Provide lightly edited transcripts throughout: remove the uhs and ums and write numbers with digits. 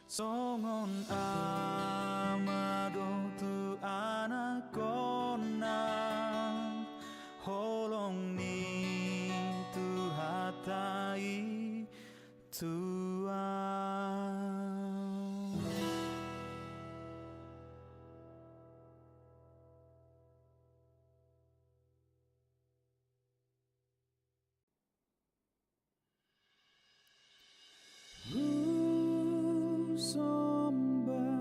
Songon amado tu anak konang holong ni tu hatai Tuhan. Samba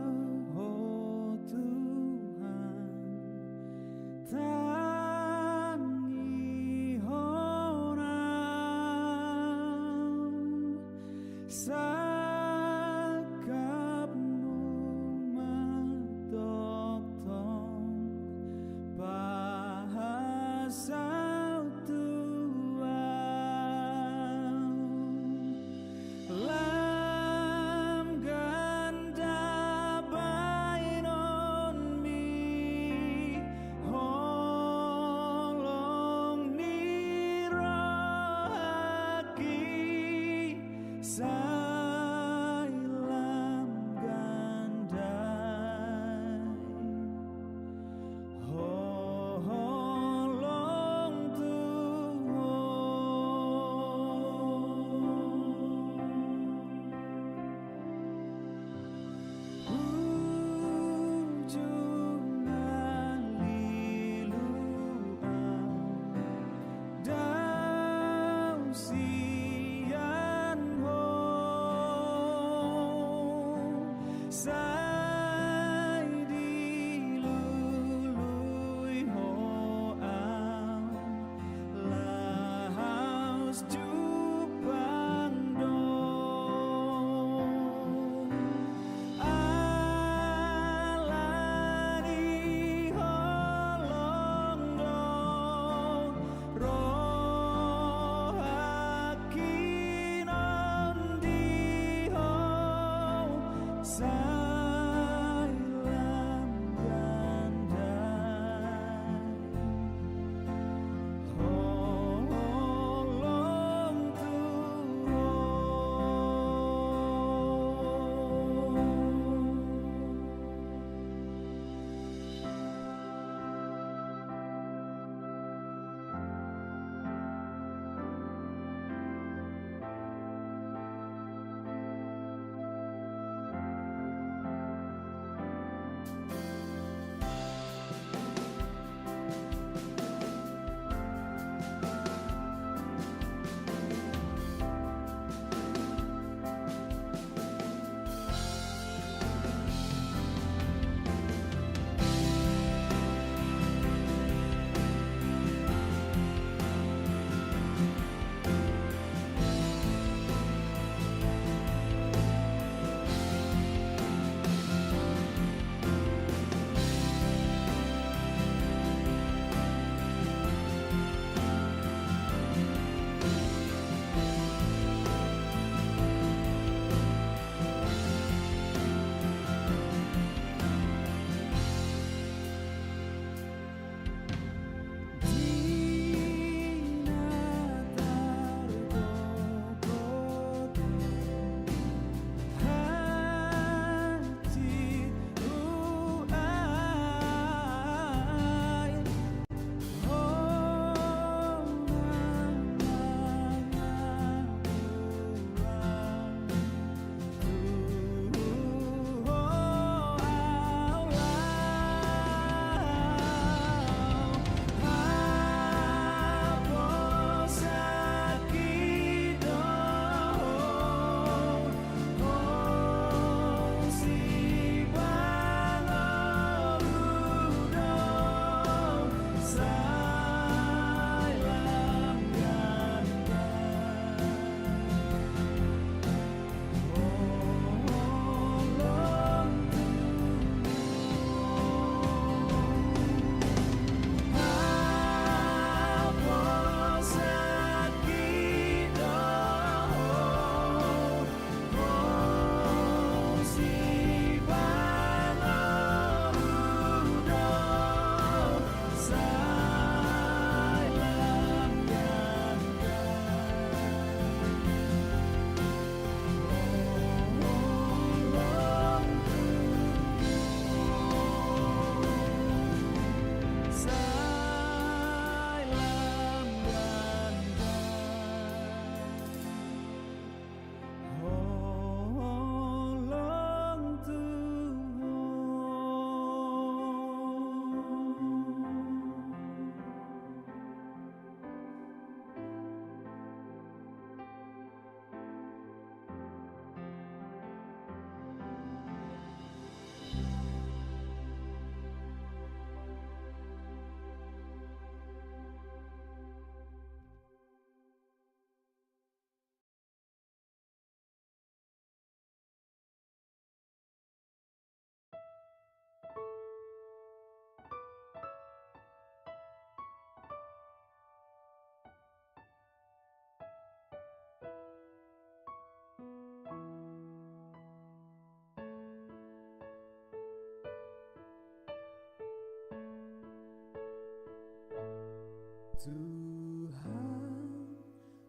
Tuhan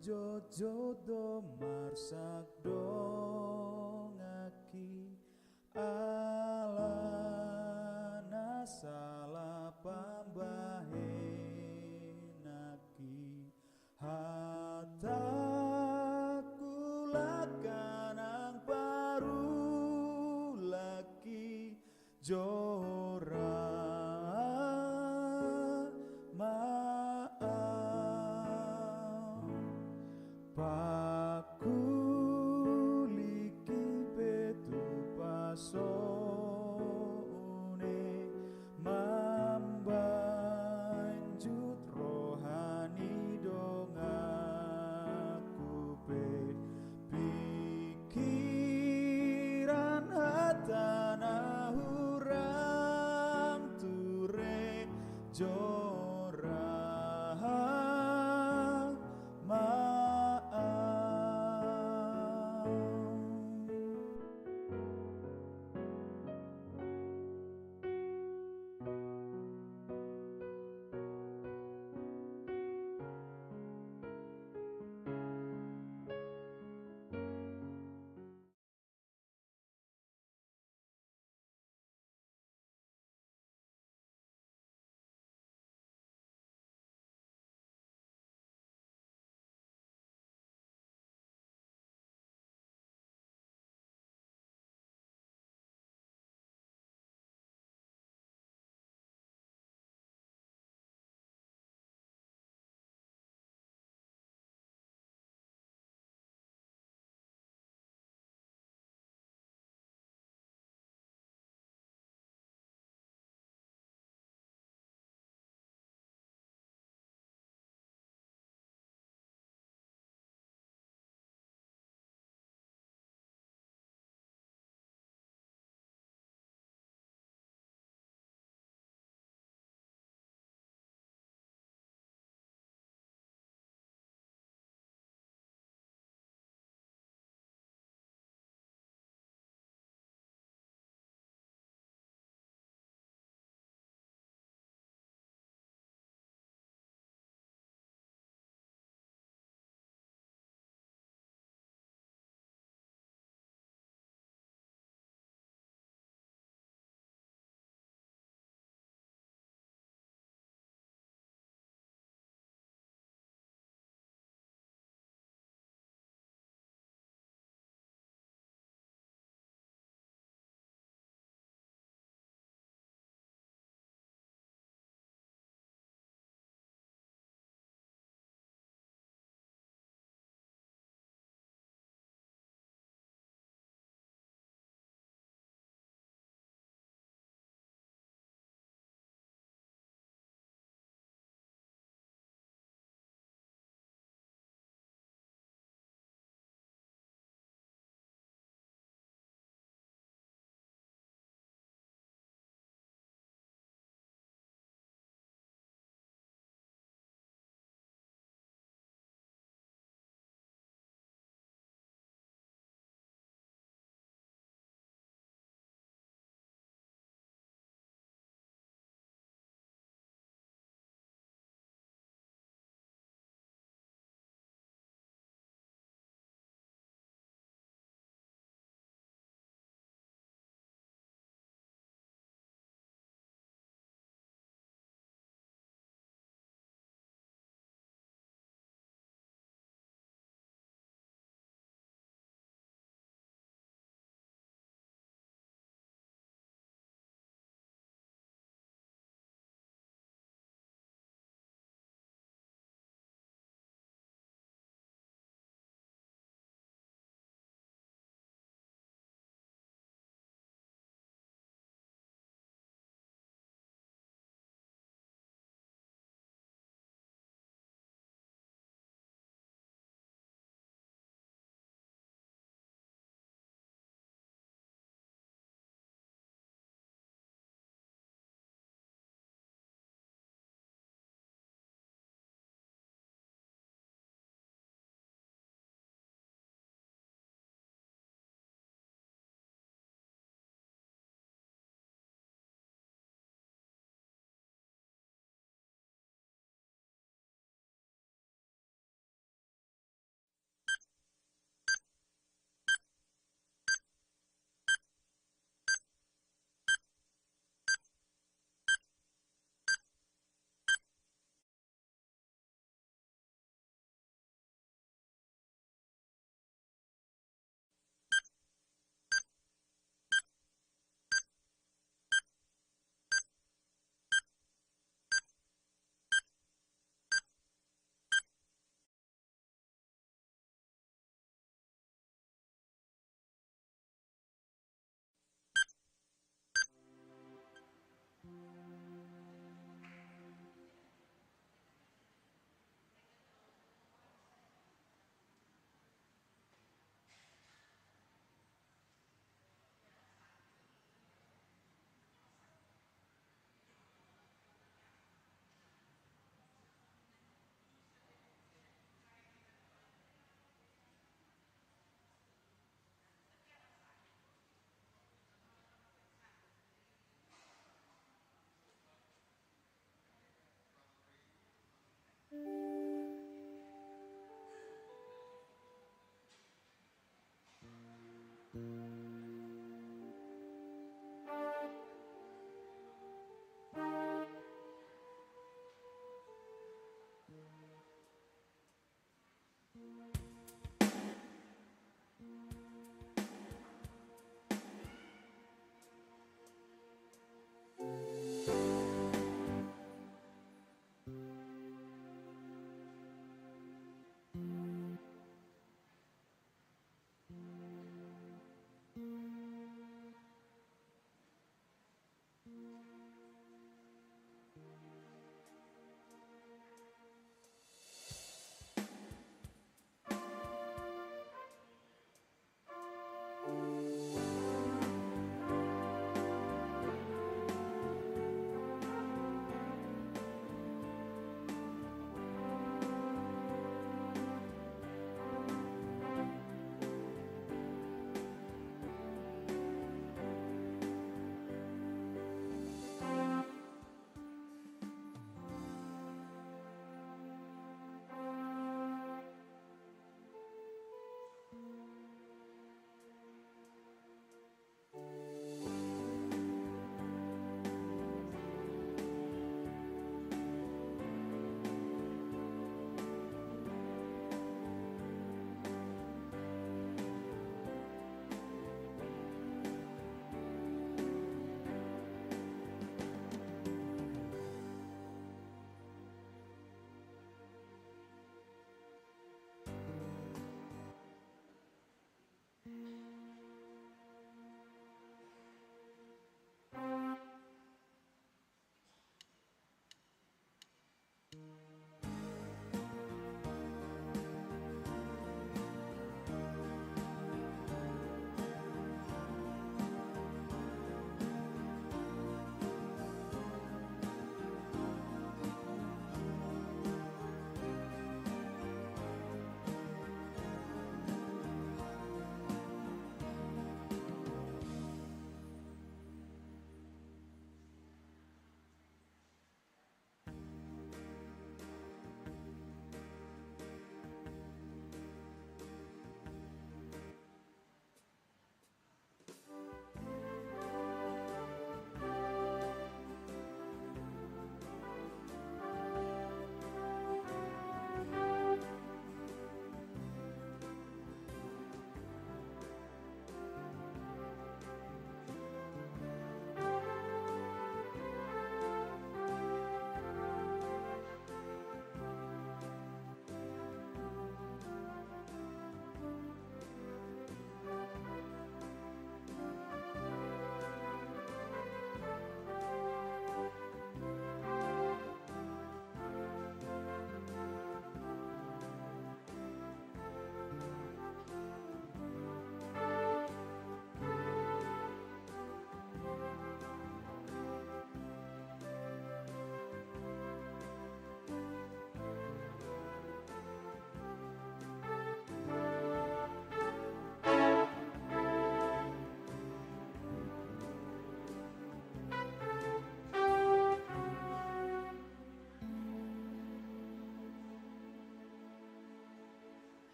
jojodo marsak dongaki alana salah pambahenaki hataku lakanang baru laki jora pakuliki betu pasone mambanjut rohani dong aku pikiran hatana hurang ture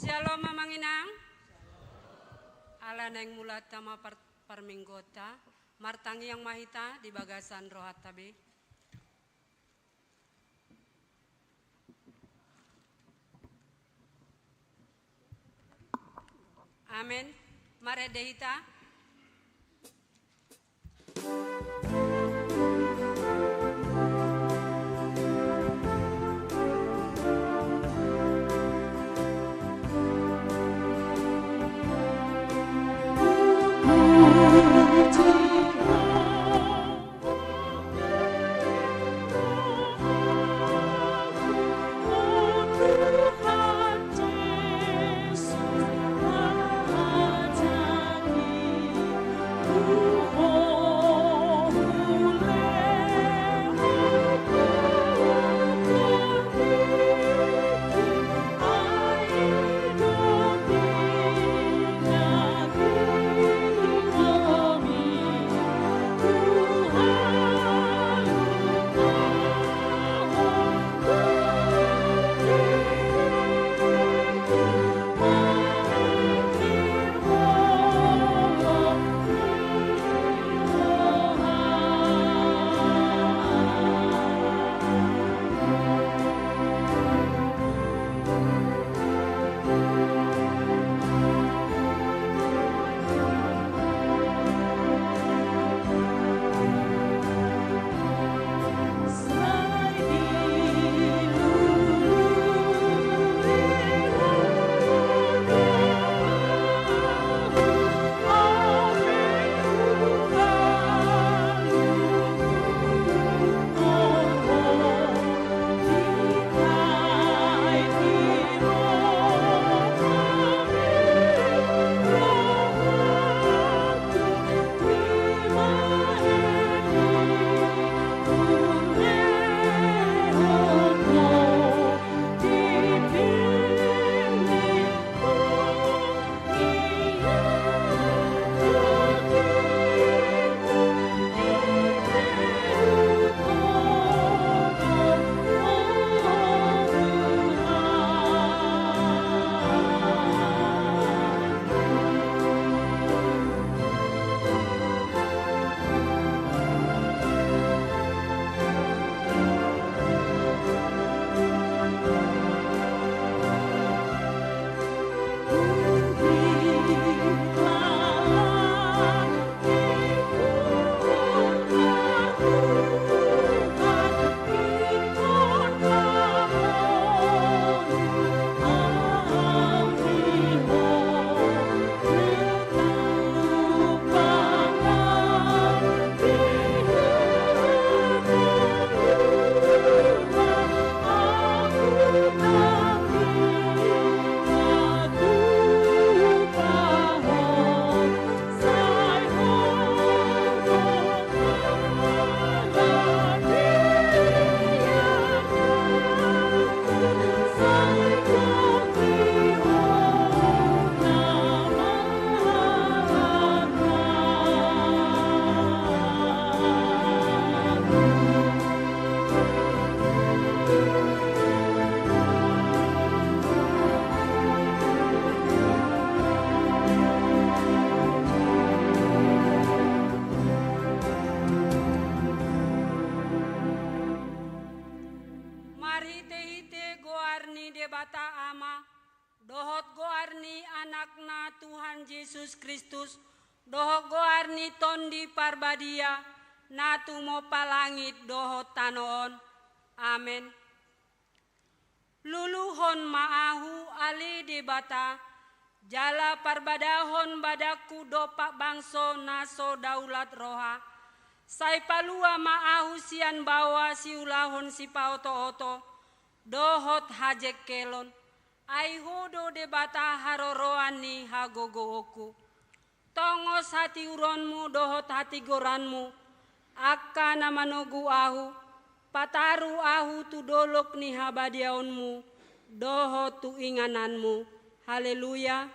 Shalom mamanginang. Ala neng mulat tama parminggota. Martangi yang mahita di bagasan rohat tabi. Amin. Mare dehita. Yesus Kristus doho goarni tondi parbadia natu mo palangit doho tanoon. Amen. Luluhon maahu ali di bata jala parbadahon badaku dopak bangso naso daulat roha sai palua maahu sian bawa si ulahon si paoto-oto dohot hajek kelon ai hodo de bata haroroani hagogo oku tongos hati uronmu dohot hati goranmu akka namanogu ahu pataru ahu tu dolok ni habadiaonmu dohot tu ingananmu. Haleluya.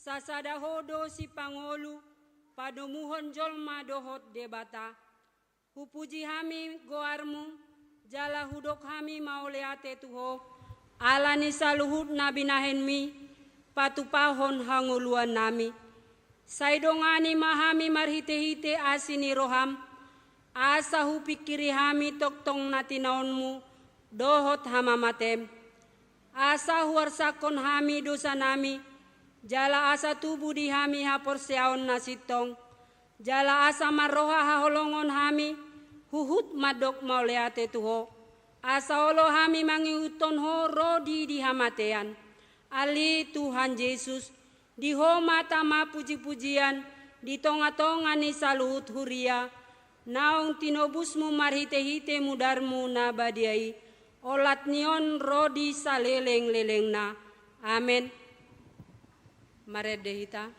sasada hodo si pangolu padomuhon jolma dohot debata. Hupuji hami goarmu jala hudok hami mauleate tuho alani saluhut nabi nahenmi patupahon hanguluan nami. Saidongani mahami marhite-hite asini roham asa hupikiri hami toktong natinaonmu dohot hamamatem. Asa huarsakon hami dosa nami jala asa tubuh di hami hapor seaon nasitong jala asa maroha haholongon hami huhut madok mauleate tuho asa olo hami mangihuton ho rodi di hamatean ali Tuhan Yesus di ho mata ma puji-pujian di tonga-tonga ni saluhut huria naung tinobusmu marhite-hite mudarmu nabadiai olat nion rodi saleleng-leleng na. Amen. Maredehita.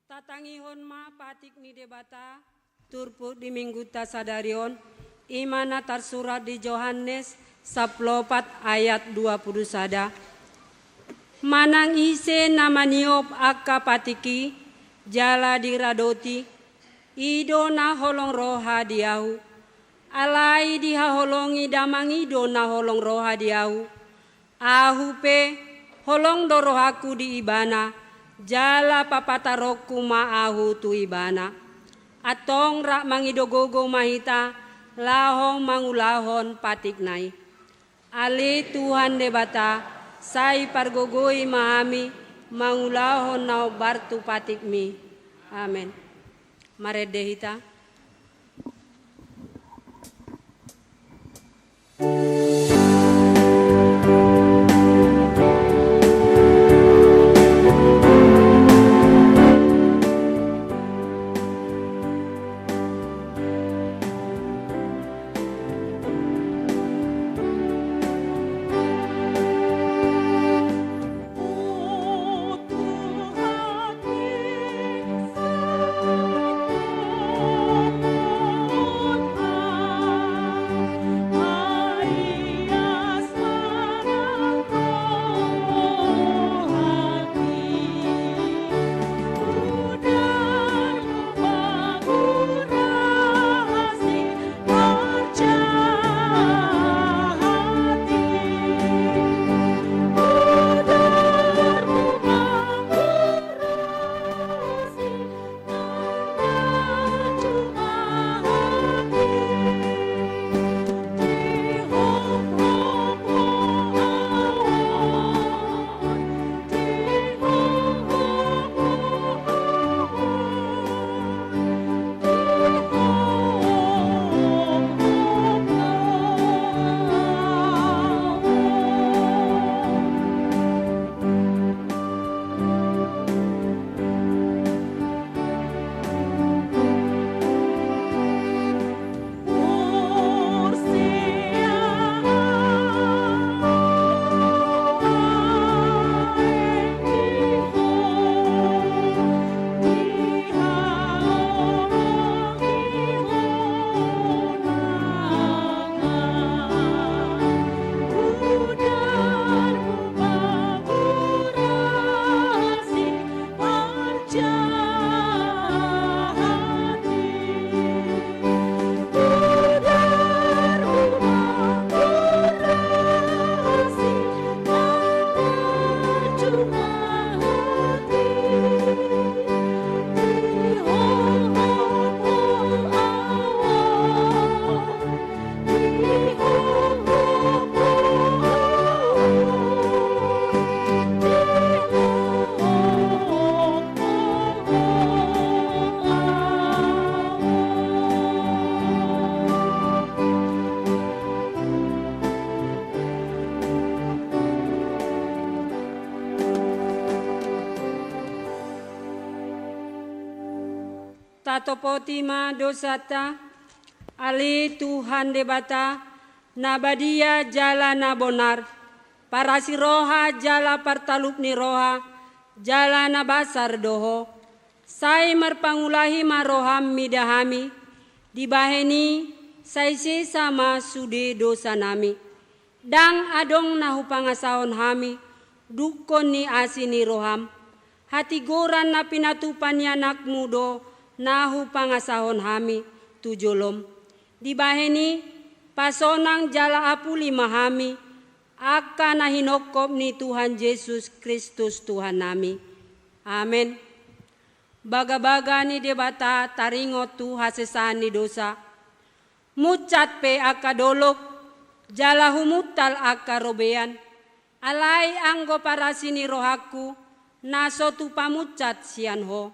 Tatangihon ma patik ni debata turpu di minggu tasadarion imana tersurat di Yohanes 14 ayat 21. Manang ise namaniop akka patiki jala diradoti ido na holong roha diahu alai dihaholongi damang ido na holong roha diahu ahu pe holong dorohaku di ibana jala papatarokku maahu tu ibana atong rak mangidogogo mahita lahong mangulahon patik nai ali Tuhan debata sai pargogoi mahami mangulahon nau bartu patik mi. Amen. Maredehita. Oh tatopotima dosata, ali Tuhan debata, nabadia jala nabonar, para si roha jala partalup ni roha, jala nabasar doho, sai marpangulahi maroham midahami, dibaheni sai sama sude dosa nami, dang adong nahu pangasahon hami, dukon ni asini roham, hati goran na pinatupan anak mudo, nahu pangasahon hami tujolom, dibaheni pasonang jala apuli mahami, akan nahinokop ni Tuhan Yesus Kristus Tuhan nami. Amin. Baga-baga ni debata taringot tu hasesan ni dosa. Mucat pe akadolok, jala humutal akarobean. Alai anggo para sini rohaku, naso tu pamucat sian ho.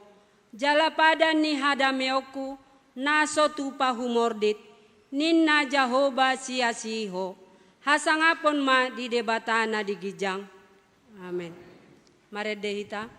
Jala pada ni hadameoku, naso tu pahumordit. Ninna Jahoba sia-siho. Hasangapon ma di debatana di gijang. Amin. Mari dehita.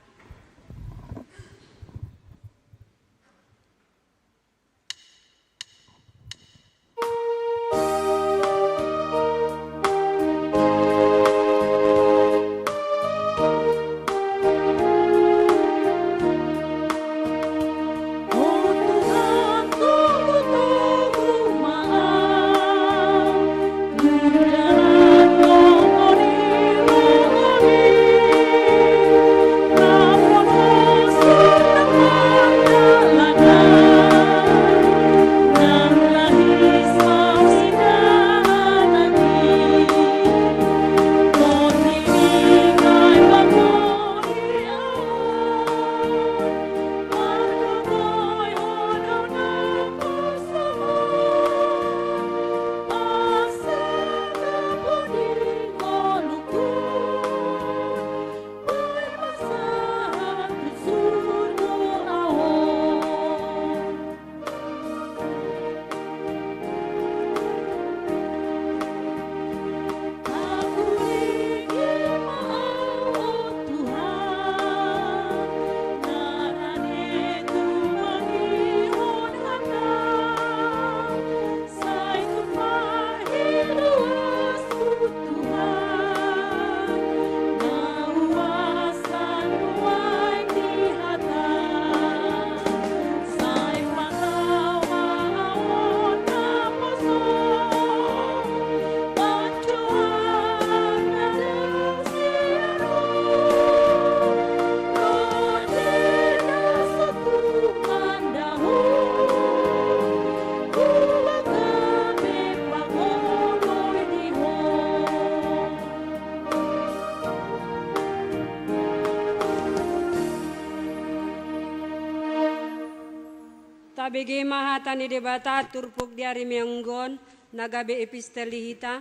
Tabege mahatani debata turpuk diari meonggon nagabe epistelihita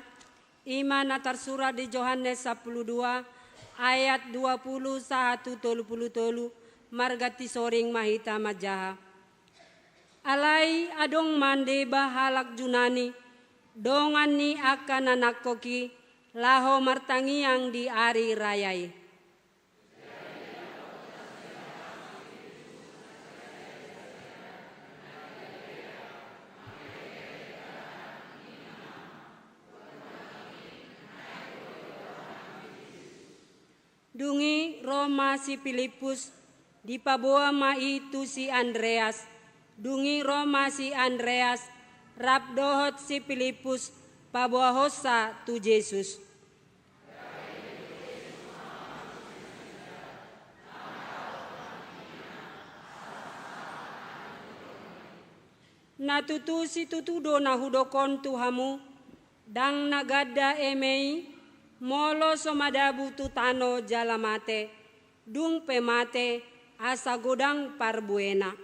iman atar surat di Yohanes 12 ayat 20 sahatu tolu margati soring mahita majaha. Alai adong mande bahalak junani dongan ni akan anak koki laho martangiang di ari rayai. Dungi Roma si Filipus, di paboa ma itu si Andreas. Dungi Roma si Andreas, rabdohot si Filipus, paboa hosa tu Yesus. Natutu si tutudo na hudokon tuhamu, dang nagada emei, molo somadabu tutano jalamate, dung pemate asa godang parbuena.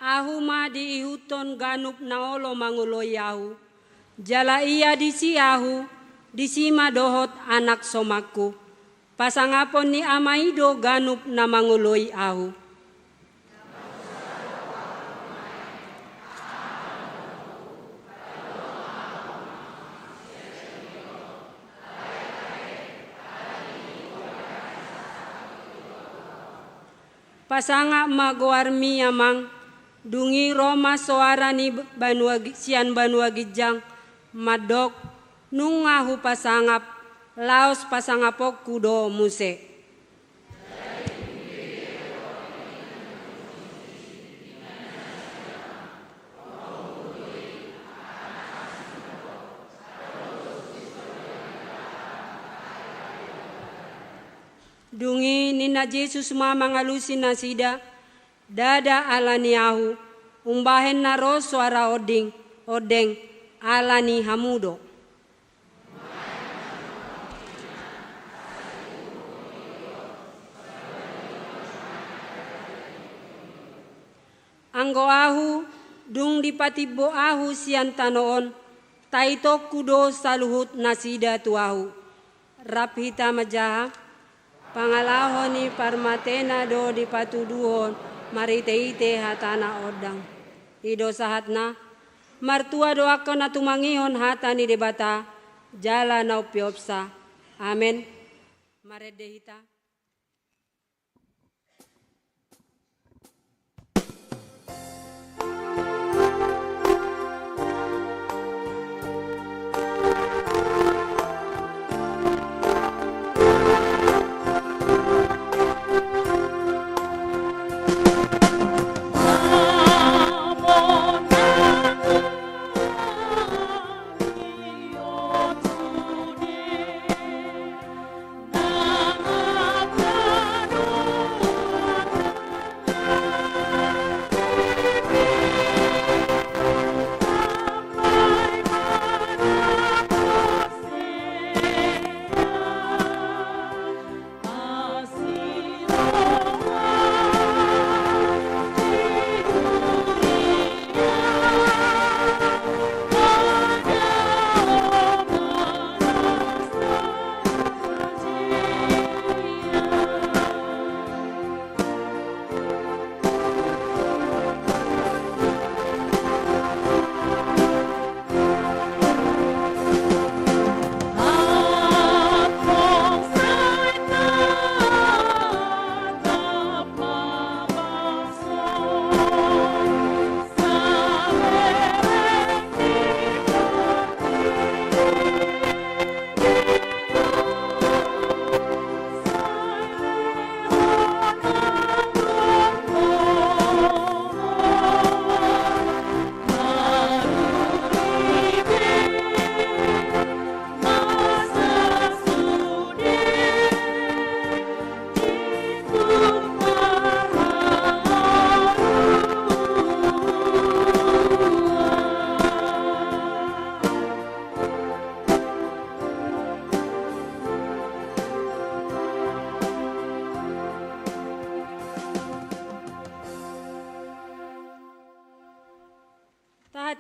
Ahuma di ihuton ganup naolo manguloyahu, jala iya di siahu, disima dohot anak somaku, pasangapon ni amaido ganup na manguloy ahu. pasanga magoarmi amang dungi Roma soarani sian banua gijang madok nungahu pasangap laos pasangapok kudo muse. Dungi nina Yesus mamangalusin na sida, dada alaniahu, umbahen na ro suara odeng, alani hamudo. Anggo ahu, dung dipatibo ahu sian tanoon, taito kudo saluhut nasida tuahu. Raphita majaha, pangalahon ni parmatena do di patuduhon marite-ite hatana odang. Ido sahatna martua doakan na tumangihon hata ni debata jala na upiopsa. Amen. Maredehita.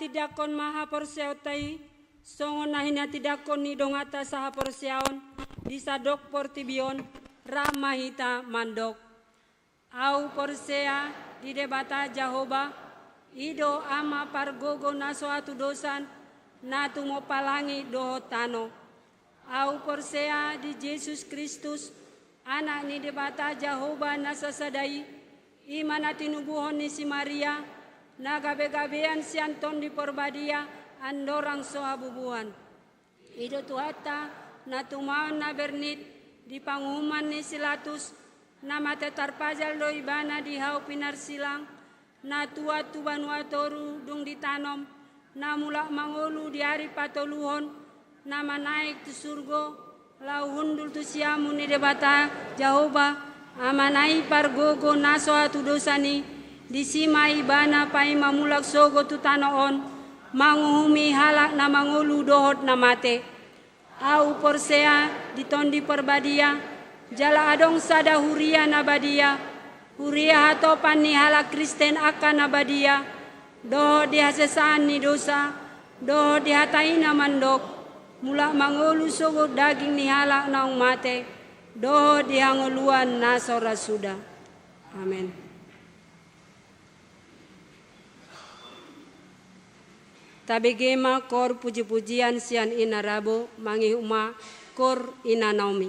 Tidakon maha porseotai songon nahina tidakon ni dongata saha porseaon disadok portibion ramahita mandok au porsea di debata Jahoba ido ama pargogo naso atu dosan natu mo palangi dohotano au porsea di Yesus Kristus anak ni debata Jahoba nasasadai imana tinubuhon ni si Maria na gabe-gabean si Anton di Porbadia andorang sohabubuhan. Ido tuhata na tumaon na bernit di pangumuman ni Silatus na matetar pajal do ibana di hau pinar silang na tua tu banua toru dung ditanom na mulak mangolu di hari patoluhon na manaik tu surgo lau hundul tu siamu ni debata Jahoba amanai pargogo naso atu dosani di sima ibana pai mamulak sogo tu tanoon manguhumi halak na mangulu dohot na mate au porsea di tondi perbadia jala adong sada huria na badia huria hatopan ni halak Kristen akan na badia dohot di hasesaan ni dosa dohot di hatai na mandok mulak mangulu sogo daging ni halak naung mate dohot di hanguluan nasora suda. Amen. Tabegema kor puji-pujian sian ina rabo mangi uma kor ina Naomi.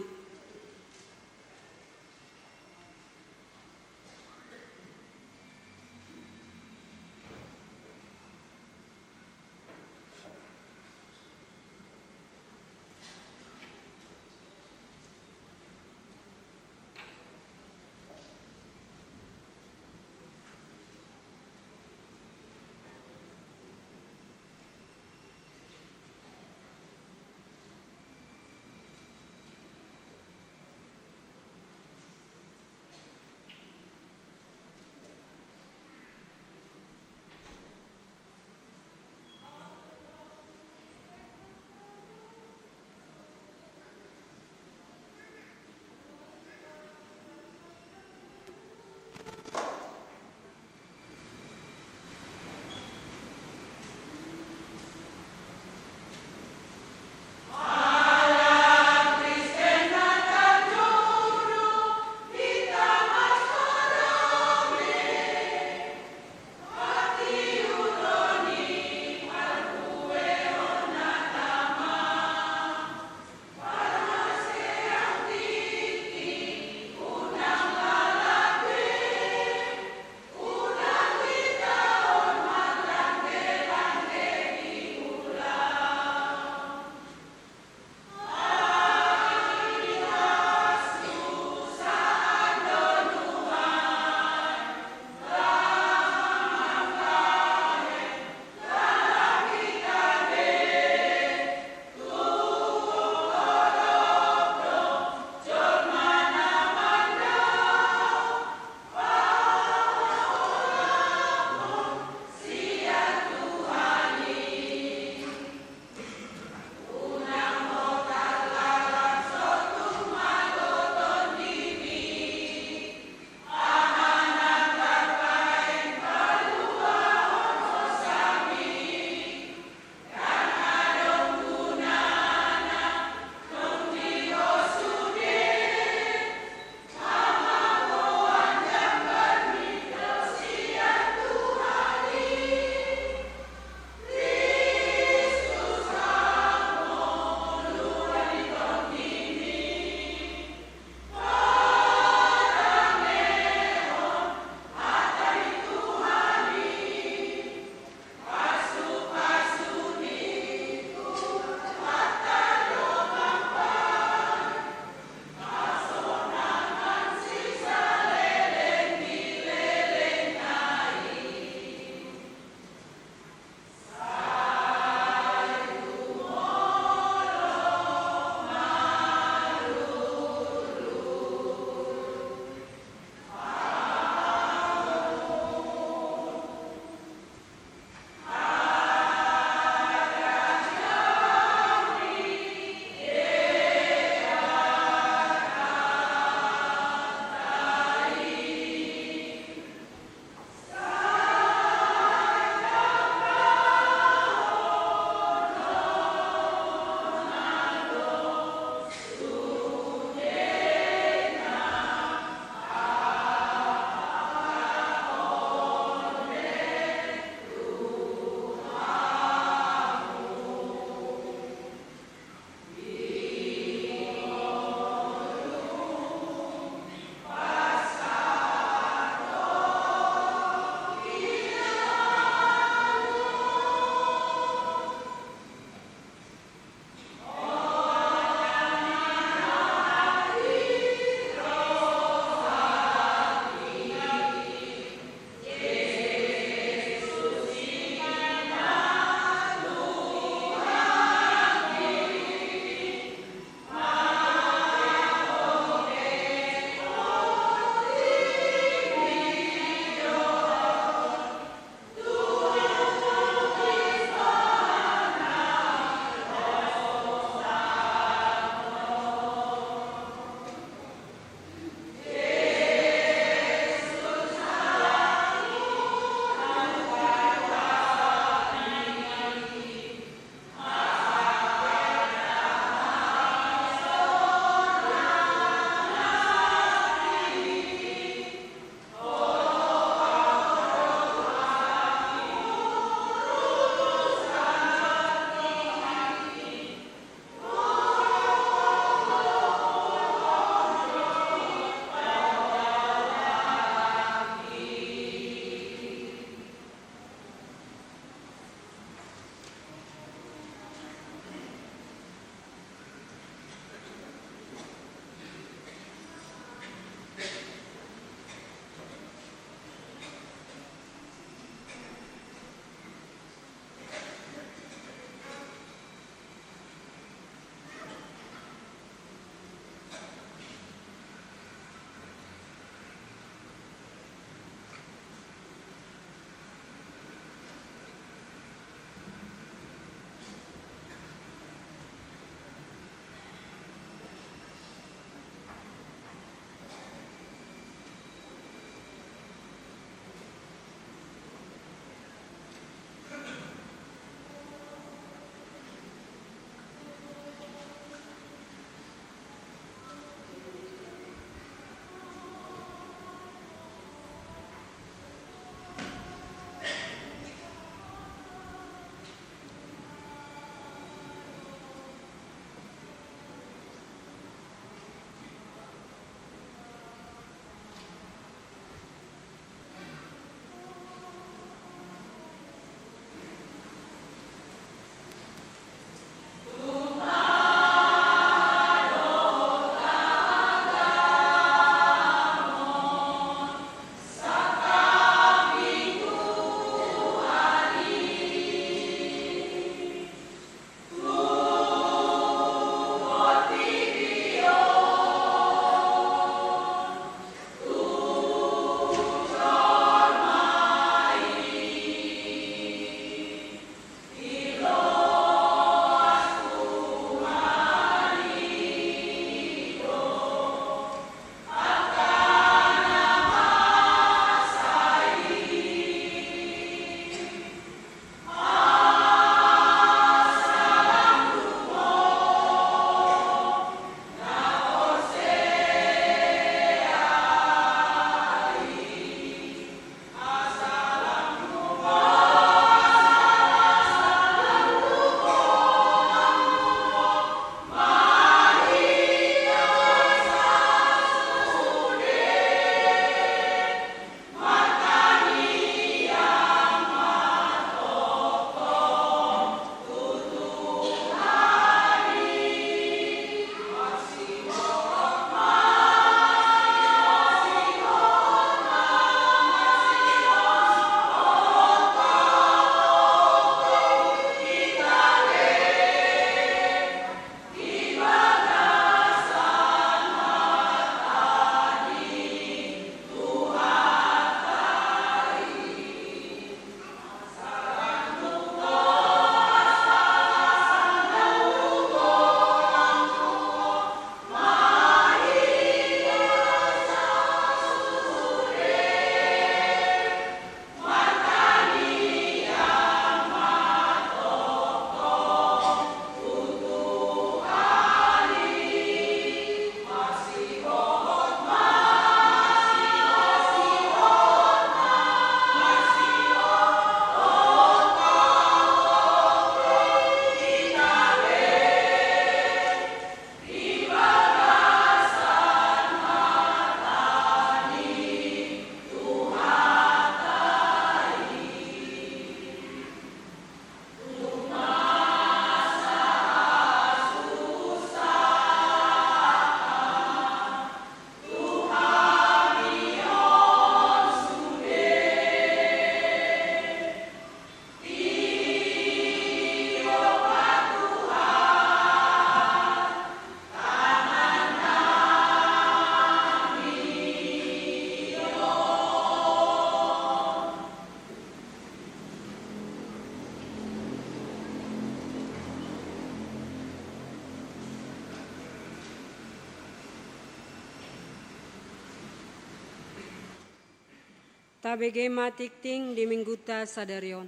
Tabegema tikting di mingguta sadarion.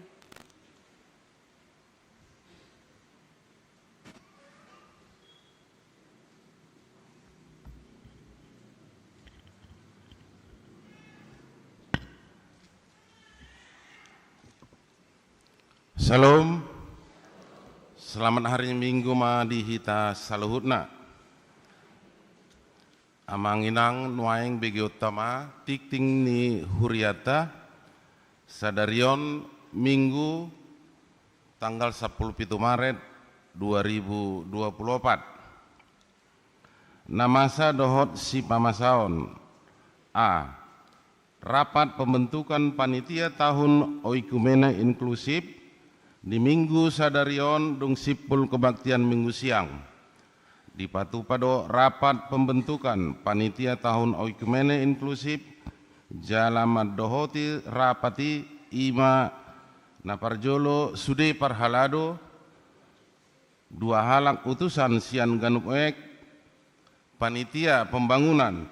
Salam, selamat hari Minggu ma dihita saluhutna. Amanginang nuaing begi utama tikting ni huriata sadarion Minggu tanggal 10 Maret 2024. Namasa dohot si pamasaon. A. Rapat pembentukan panitia tahun Oikumene inklusif di Minggu sadarion dung sipul kebaktian Minggu siang. Di Patupado rapat pembentukan panitia tahun Oikumene inklusif jalamat dohoti rapati ima naparjolo sude parhalado dua halak utusan sian ganup ek panitia pembangunan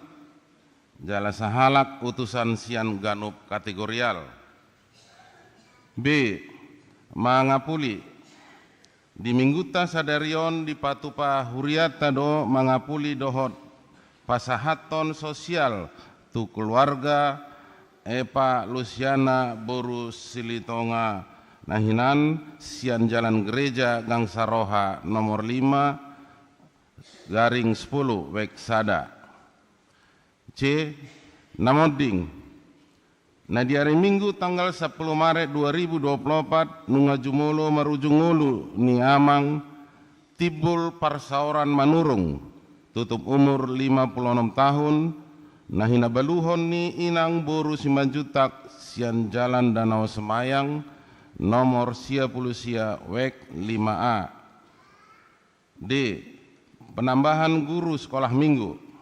jala sahalak utusan sian ganup kategorial. B. Mangapuli di mingguta sadarion di Patupa huriata do mangapuli dohot pasahaton sosial tu keluarga Epa Luciana Boru Silitonga Nahinan sian Jalan Gereja Gang Saroha nomor 5 garing 10 Weksada. C. Namoding nah di hari Minggu tanggal 10 Maret 2024 nunga jumulo marujungulu ni amang tibul parsauran manurung tutup umur 56 tahun nah hinabaluhon ni inang boru simanjutak sian Jalan Danau Semayang nomor 10 sia wek 5A. D. Penambahan guru sekolah minggu.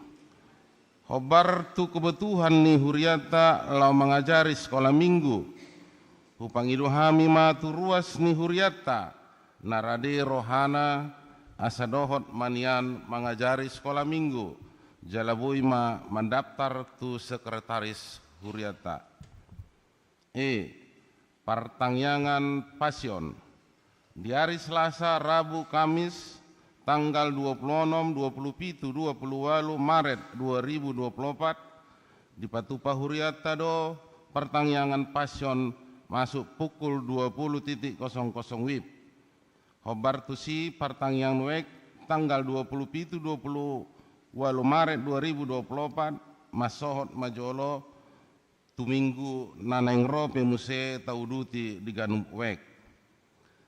Hobar tu kebutuhan ni huriata lau mengajari sekolah minggu. Hupangidu hami matu ruas ni huriata. Narade rohana asadohot manian mengajari sekolah minggu. Jalabui ma mendaftar tu sekretaris huriata. E. Partangyangan pasion. Di hari Selasa, Rabu, Kamis tanggal 26, 27, 28 Maret 2024 di Patupa huriata do pertangyangan pasion masuk pukul 20.00 WIB. Hobar tusi pertangyangan wek tanggal 27, 28 Maret 2024 masohot majolo tu minggu nanengro pemuse tauduti di Ganup wek.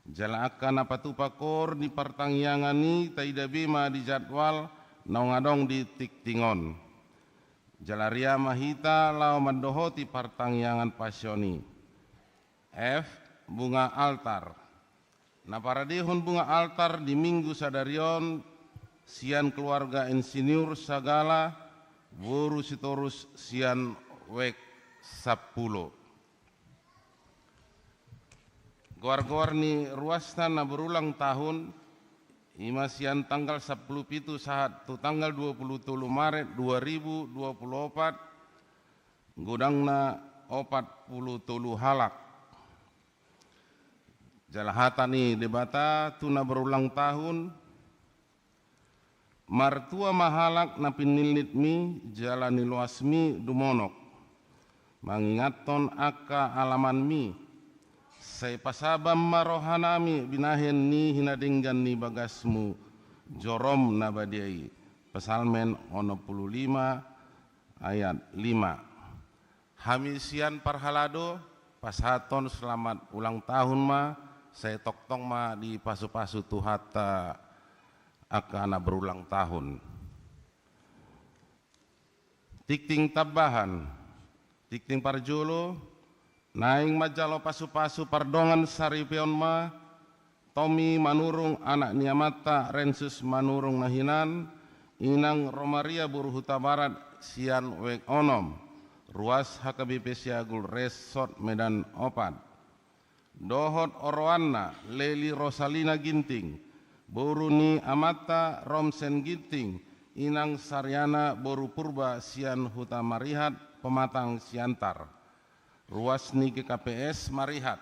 Jala akan apa tu pakor di pertangyangan ni taida bima di jadwal naungadong di tiktingon. Jala ria mahita lau mandohoti pertangyangan pasioni. F. Bunga altar. Na paradihon bunga altar di Minggu sadarion sian keluarga insinyur sagala boru sitorus sian wek 10. Gor-gor ni ruasna na berulang tahun imasian tanggal 10 pitu saat tu tanggal 27 Maret 2024 gudangna 40 halak. Jalahata ni debata tu na berulang tahun martua mahalak na pinilit mi jalani luasmi dumonok mangingaton aka alaman mi. Saya pasabam marohanami binahen ni hinadinggan ni bagasmu jorom nabadiai. Pesalmen 55 ayat 5. Hamisian parhalado pasaton selamat ulang tahun ma saya toktong ma di pasu-pasu tuhata akana berulang tahun. Tikting tabahan, tikting parjolo naing majalo pasu-pasu pardongan saripion ma Tommy manurung anak niamata Rensus manurung nahinan inang Romaria Buruhuta Barat sian wek onom ruas HKBP Siagul Resort Medan Opat dohot Orwana Leli Rosalina Ginting Boruni Amata Romsen Ginting inang Saryana Boru Purba sian Huta Marihat Pematang Siantar ruas ni ke KPS Marihat.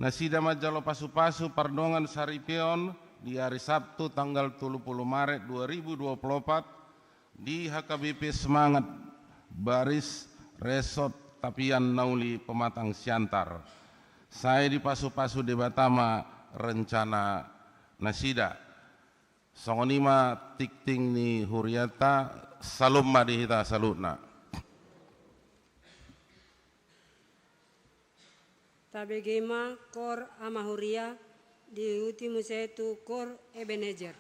Nasida Majalo Pasu-Pasu Pardongan Saripion di hari Sabtu tanggal 30 Maret 2024 di HKBP Semangat Baris Resort Tapian Nauli Pematang Siantar. Saya di Pasu-Pasu Debatama rencana nasida. Songonima tikting ni Huriata salum madihita salutna. Tabegema kor amahuria di ultimo setu kor Ebenezer.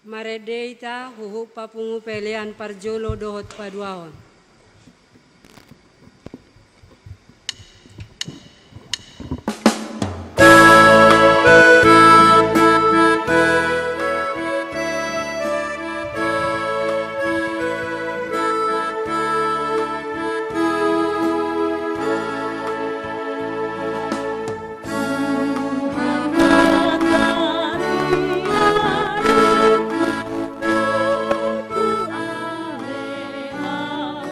Maredeita huhu papungu pelian parjolo dohot paduaon. Aleha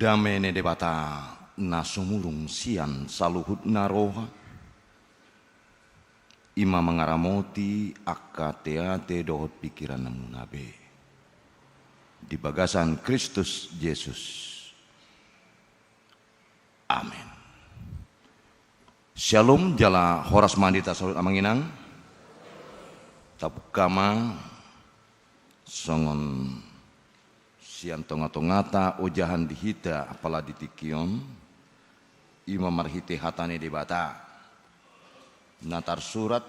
Damene debata nasumurung sian saluhut naroha. Ima mengaramoti akka teate dohot pikiran namunabe. Di bagasan Kristus Yesus. Amin. Shalom jala horas mandita salut amanginang. Tapukama songon sian tonga-tongata ojahan dihita apala ditikion. Ima marhite hatane debata. Natar surat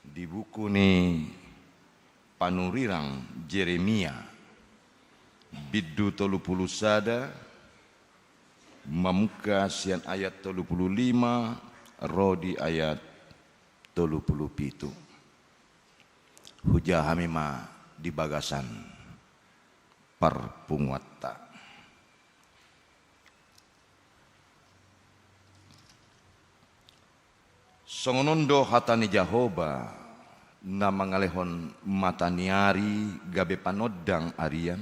di buku ni panurirang Jeremia biddu 30 sada mamuka sian ayat 35 rodi ayat 37 hujah hamima di bagasan parpunguatta. Songonondo hatani Jahoba na mangalehon mataniari gabe panodang arian.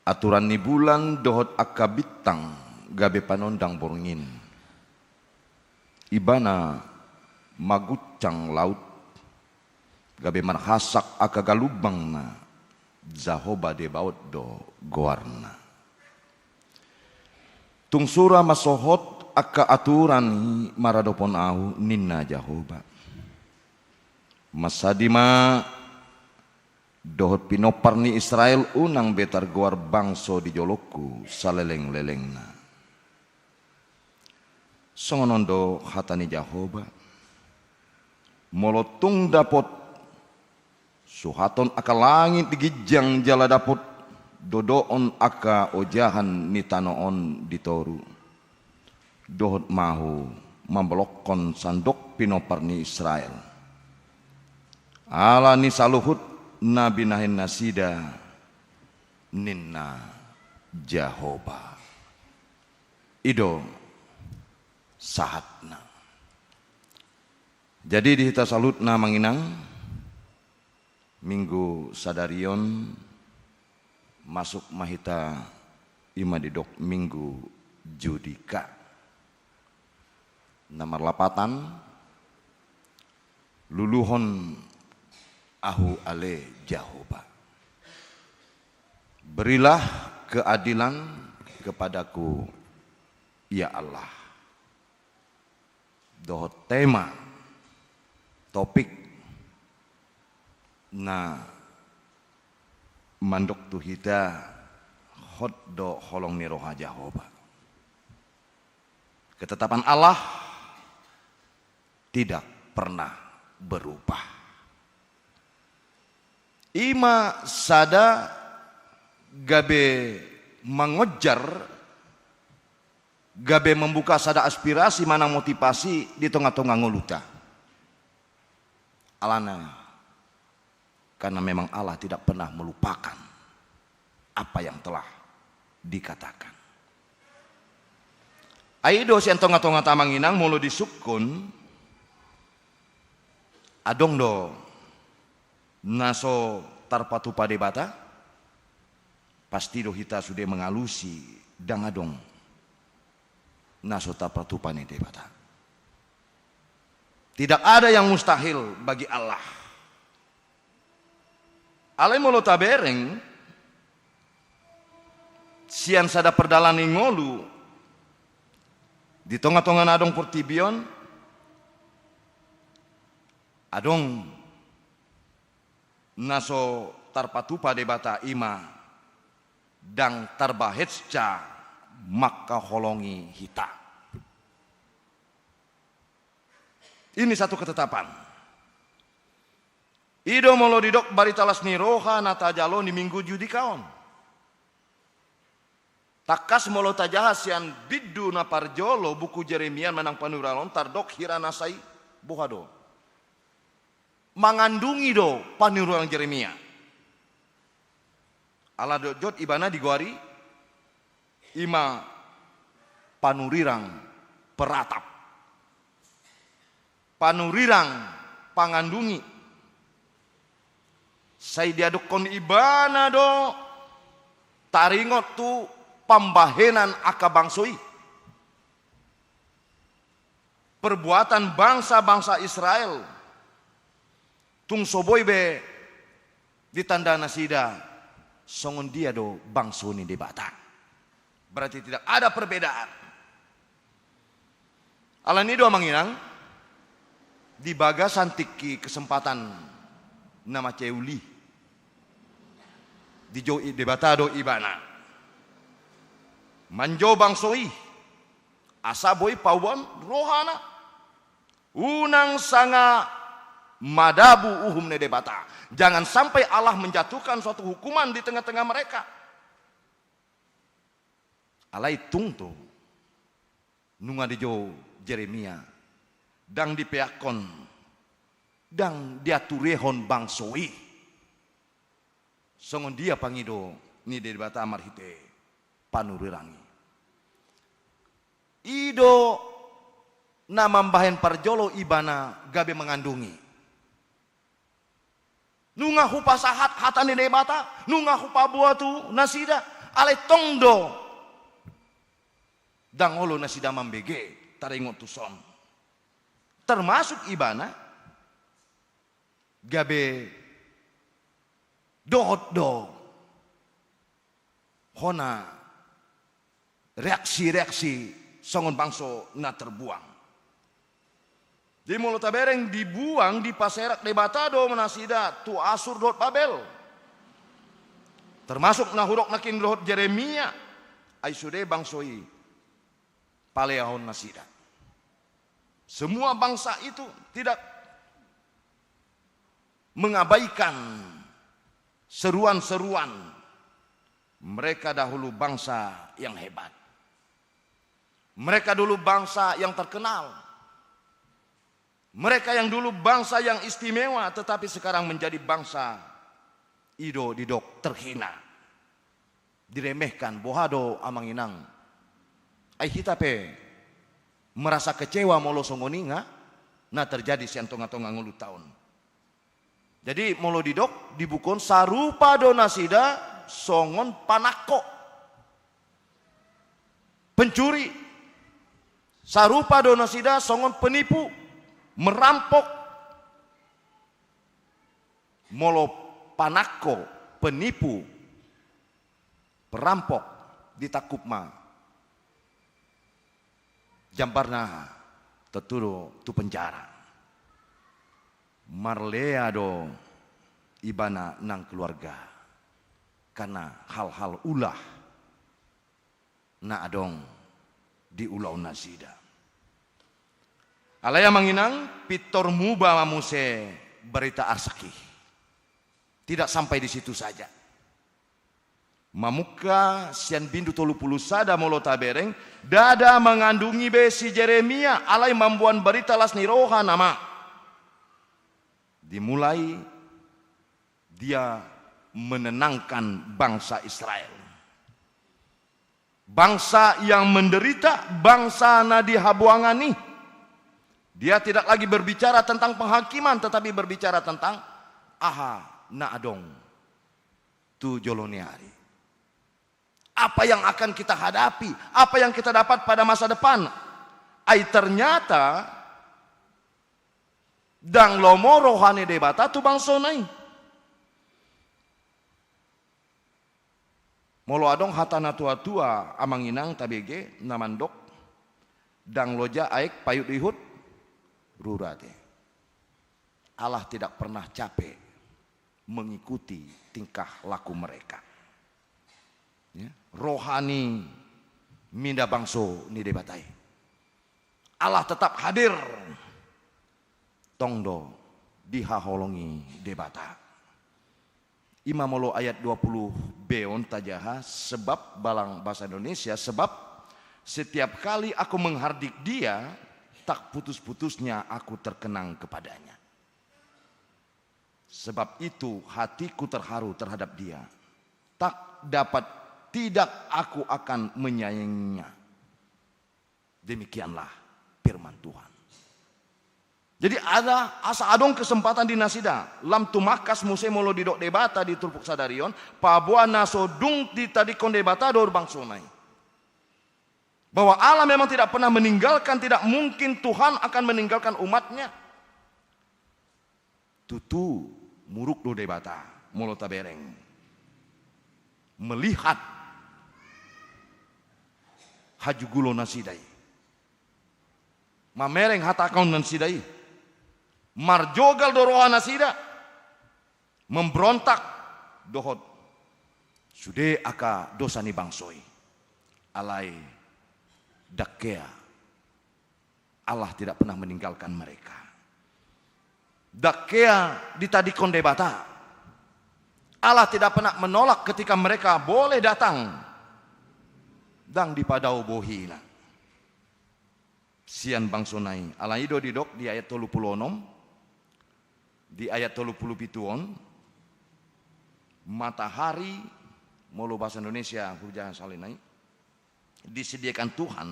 Aturan ni bulan dohot akabitang gabe panondang borngin. Ibana magucang laut gabe marhasak akagalubang na Jahoba de baut do goarna. Tungsura masohot akka aturan maradopon ahu ninna Jahoba. Masadima dohot pinopar ni Israel unang betar goar bangso di joloku saleleng-lelengna. Songonondo hatani Jahoba. Molotung dapot suhaton aka langit digijang jala dapot dodoon aka ojahan ni tanoon ditoru. Dohot mahu memblokon sandok pinopar ni Israel. Ala ni saluhut nabi nahin nasida ninna Jahoba. Ido sahatna. Jadi dihita salutna manginang minggu sadarion masuk mahita ima didok minggu judika. Nomor 8 luluhon ahu ale Jahoba. Berilah keadilan kepadaku ya Allah. Dohot tema topik na mandok tuhita hot do holong ni roha Jahoba. Ketetapan Allah tidak pernah berubah. Ima sada gabe mengejar, gabe membuka sada aspirasi mana motivasi di tengah-tengah ngoluta. Alana, karena memang Allah tidak pernah melupakan apa yang telah dikatakan. Aido sian tengah-tengah tamanginang mulu disukun. Adong do naso tarpatu padebata pasti do hita sudah mengalusi dang adong naso tarpatu padebata. Tidak ada yang mustahil bagi Allah. Ale molo tabereng sian sada perdalani ngolu di tengah-tengah adong portibion adong naso tarpatupa debata ima dang tarbahetsca maka holongi hita. Ini satu ketetapan. Ido molo didok baritalas ni roha nata jalo ni minggu judikaon. Takas molo tajahas yang biddu na parjolo buku Jeremia menang panuralon tardok hiranasai buhado. Mengandungi do paniruang Jeremia. Ala dojot ibana digwari ima panurirang peratap. Panurirang pangandungi. Saya diadukon ibana do taringot tu pembahenan aka bangsoi. Perbuatan bangsa-bangsa Israel tung soboi be ditanda nasida songon dia do bangsoni debata. Berarti tidak ada perbedaan. Alani do manginang di bagasan tiki kesempatan nama ceuli di jo debata do ibana manjo bangsoi asaboi pauan rohana unang sanga madabu uhum ne debata. Jangan sampai Allah menjatuhkan suatu hukuman di tengah-tengah mereka. Alai tungto nunga dijo Jeremia dang dipeakon dang diaturehon bangsoi songon dia pangido ni debata amarhite panurirangi ido na mambahen parjolo ibana gabe mengandungi. Nunga hupa sahat hatani debata, nunga hupa buatu nasida, ale tongdo. Dangolo nasida mambege, taringot tuson. Termasuk ibana, gabe dohot do. Hona reaksi-reaksi songon bangso na terbuang. Di mulut tabereng dibuang di paserak debata do menasida tu asur dot Babel. Termasuk nahurok nakin dot Jeremia. Aisude bangsoi paleahon nasida. Semua bangsa itu tidak mengabaikan seruan-seruan. Mereka dahulu bangsa yang hebat. Mereka dulu bangsa yang terkenal. Mereka yang dulu bangsa yang istimewa tetapi sekarang menjadi bangsa ido didok terhina. Diremehkan bohado amanginang. Ai hitape merasa kecewa molo songoninga na terjadi siantonga-tonga ngulu tahun. Jadi molo didok dibukon sarupa donasida songon panako. Pencuri. Sarupa donasida songon penipu. Merampok molo panako penipu perampok ditakupma jambarna teturo tu penjara marlea do ibana nang keluarga karena hal-hal ulah na adong di ulau nasida. Alaya manginang pitor muba mamuse berita arsaki. Tidak sampai di situ saja. Mamuka sian bindu tolu puluh sada molo tabereng dada mengandungi besi Jeremia alai mambuan berita las niroha nama. Dimulai dia menenangkan bangsa Israel. Bangsa yang menderita, bangsa na dihabuangani. Dia tidak lagi berbicara tentang penghakiman tetapi berbicara tentang aha na adong tu joloniari. Apa yang akan kita hadapi, apa yang kita dapat pada masa depan. Ai ternyata dang lomo rohani debata tu bangsonai. Molo adong hatana tua-tua amanginang tabege namandok dang loja aek payut ihut rurate. Allah tidak pernah capek mengikuti tingkah laku mereka. Ya. Rohani minda bangso ni debatai. Allah tetap hadir. Tongdo dihaholongi debata. Imamolo ayat 20 beon tajaha sebab balang bahasa Indonesia sebab setiap kali aku menghardik dia tak putus-putusnya aku terkenang kepadanya. Sebab itu hatiku terharu terhadap dia. Tidak aku akan menyayanginya. Demikianlah firman Tuhan. Jadi ada asa adong kesempatan di nasida. Lam tumakas muse molo didok debata di Turpuk Sadarion. Pabua naso dung di tadi kon debata dor bangsonai. Bahwa Allah memang tidak pernah meninggalkan, tidak mungkin Tuhan akan meninggalkan umatnya. Tutu muruk do debata molo tabereng. Melihat hajugulo nasidai. Mamereng hatakon nasidai. Marjogal doroha nasida. Memberontak dohot. Sude aka dosa ni bangsoi. Alai dakea. Allah tidak pernah meninggalkan mereka. Dakea ditadikon debata. Allah tidak pernah menolak ketika mereka boleh datang. Dang dipadau bohina. Sian bangsonai. Allah ido didok di ayat 36. Di ayat 37. Matahari. Molo bahasa Indonesia. Hujah salinai. Disediakan Tuhan.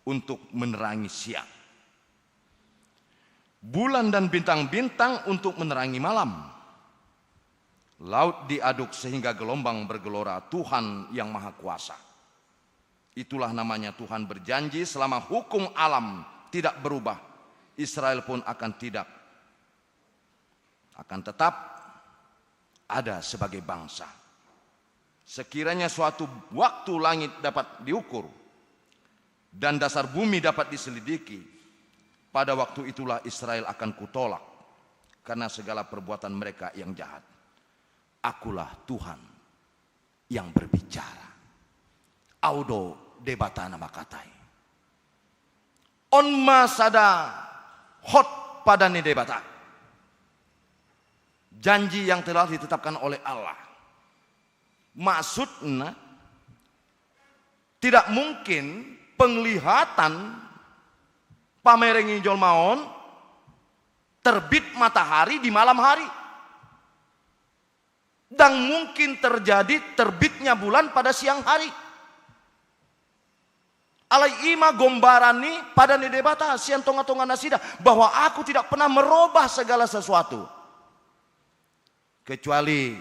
Untuk menerangi siang. Bulan dan bintang-bintang untuk menerangi malam. Laut diaduk sehingga gelombang bergelora. Tuhan yang maha kuasa. Itulah namanya Tuhan berjanji selama hukum alam tidak berubah. Israel pun akan tetap ada sebagai bangsa. Sekiranya suatu waktu langit dapat diukur dan dasar bumi dapat diselidiki, pada waktu itulah Israel akan kutolak karena segala perbuatan mereka yang jahat. Akulah Tuhan yang berbicara. Audo debata nama katai. On masada hot pada ni debata. Janji yang telah ditetapkan oleh Allah. Maksudnya tidak mungkin penglihatan pamerengi jolmaon terbit matahari di malam hari. Dan mungkin terjadi terbitnya bulan pada siang hari. Alai ima gombarani pada ni debata sian tonga-tonga nasida bahwa aku tidak pernah merubah segala sesuatu kecuali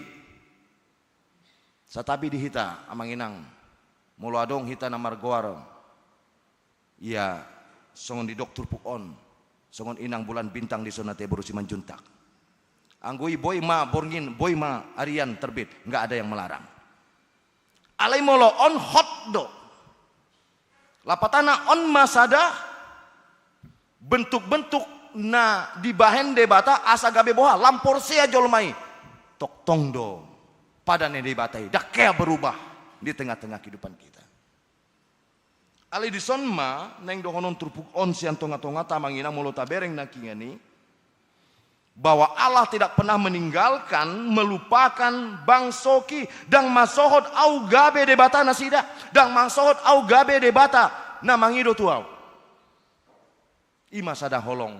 satabi dihita amanginang mulu adong hita namar goar ya songon di dokter pukon songon inang bulan bintang di zona teburu siman juntak anggui boy ma borngin boy ma arian terbit nggak ada yang melarang alai molo on hot do lapatana on masada bentuk-bentuk na di bahen debata asa gabe boha lampor sea jolmai tok tongdo pada ne debatai dak kaya berubah di tengah-tengah kehidupan kita. Ali di sonma neng dohonon turpuk on sian tonga-tonga tamangina mulo tabereng nakingani bahwa Allah tidak pernah meninggalkan melupakan bangsoki dan masohot au gabe debata nasida dan masohot au gabe debata na mangido tuau ima sada holong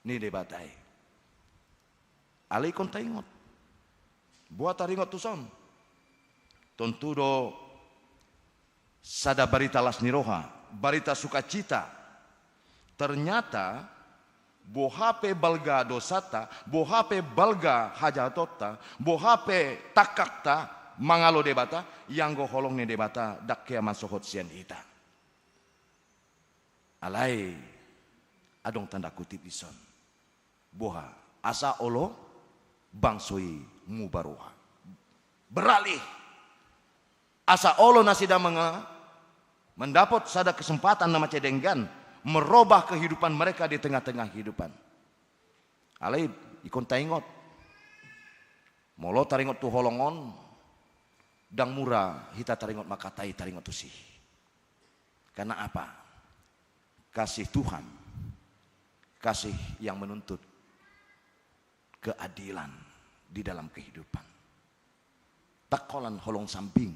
ni debatai alai kon taingot buat taringot tuson tontudo sada barita lasniroha barita sukacita ternyata bohape balga dosata, bohape balga hajatota, bohape takakta, mangalo debata, yang go holong ne debata, dakkea masohot sian hita. Alai, adong tanda kutip ison. Boha, asa olo, bangsoi mubaroha. Beralih. Asa olo nasida mendapat sada kesempatan nama cedenggan, merubah kehidupan mereka di tengah-tengah kehidupan. Alai ikon taingot. Molo taringot tu holongon. Dang murah hita taringot makatai taringot tu sih. Karena apa? Kasih Tuhan. Kasih yang menuntut keadilan di dalam kehidupan. Takolan holong samping.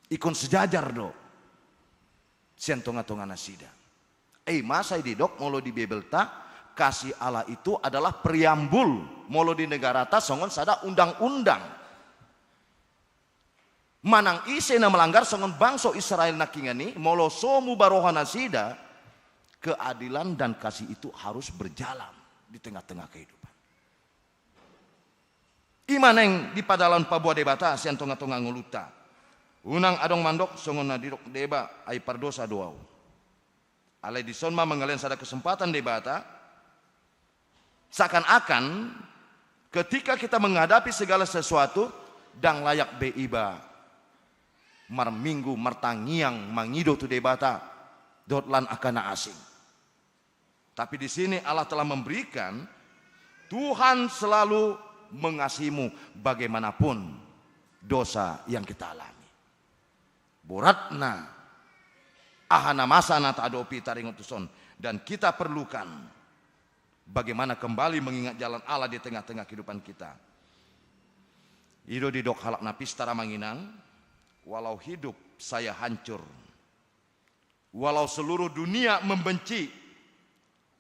Ikon sejajar do. Sian tonga-tonga nasida. Masa di dok molo di bebelta kasih Allah itu adalah preambul molo di negara ta songon sada undang-undang manang ise na melanggar songon bangso Israel nakingani molo somu baroha nasida keadilan dan kasih itu harus berjalan di tengah-tengah kehidupan. Imaneng di padalan pabua debata sian tonga-tonga nguluta. Unang adong mandok songon nadirok deba ai pardosa doau. Alai disonma mengalian sada kesempatan debata. Seakan-akan ketika kita menghadapi segala sesuatu dang layak beiba mar minggu martangiang mangido tu debata dotlan akana asing. Tapi di sini Allah telah memberikan Tuhan selalu mengasihimu bagaimanapun dosa yang kita alami. Boratna ahana masana ta'adopi taringotuson, dan kita perlukan bagaimana kembali mengingat jalan Allah di tengah-tengah kehidupan kita. Ido didok halak napis tara manginang, walau hidup saya hancur, walau seluruh dunia membenci,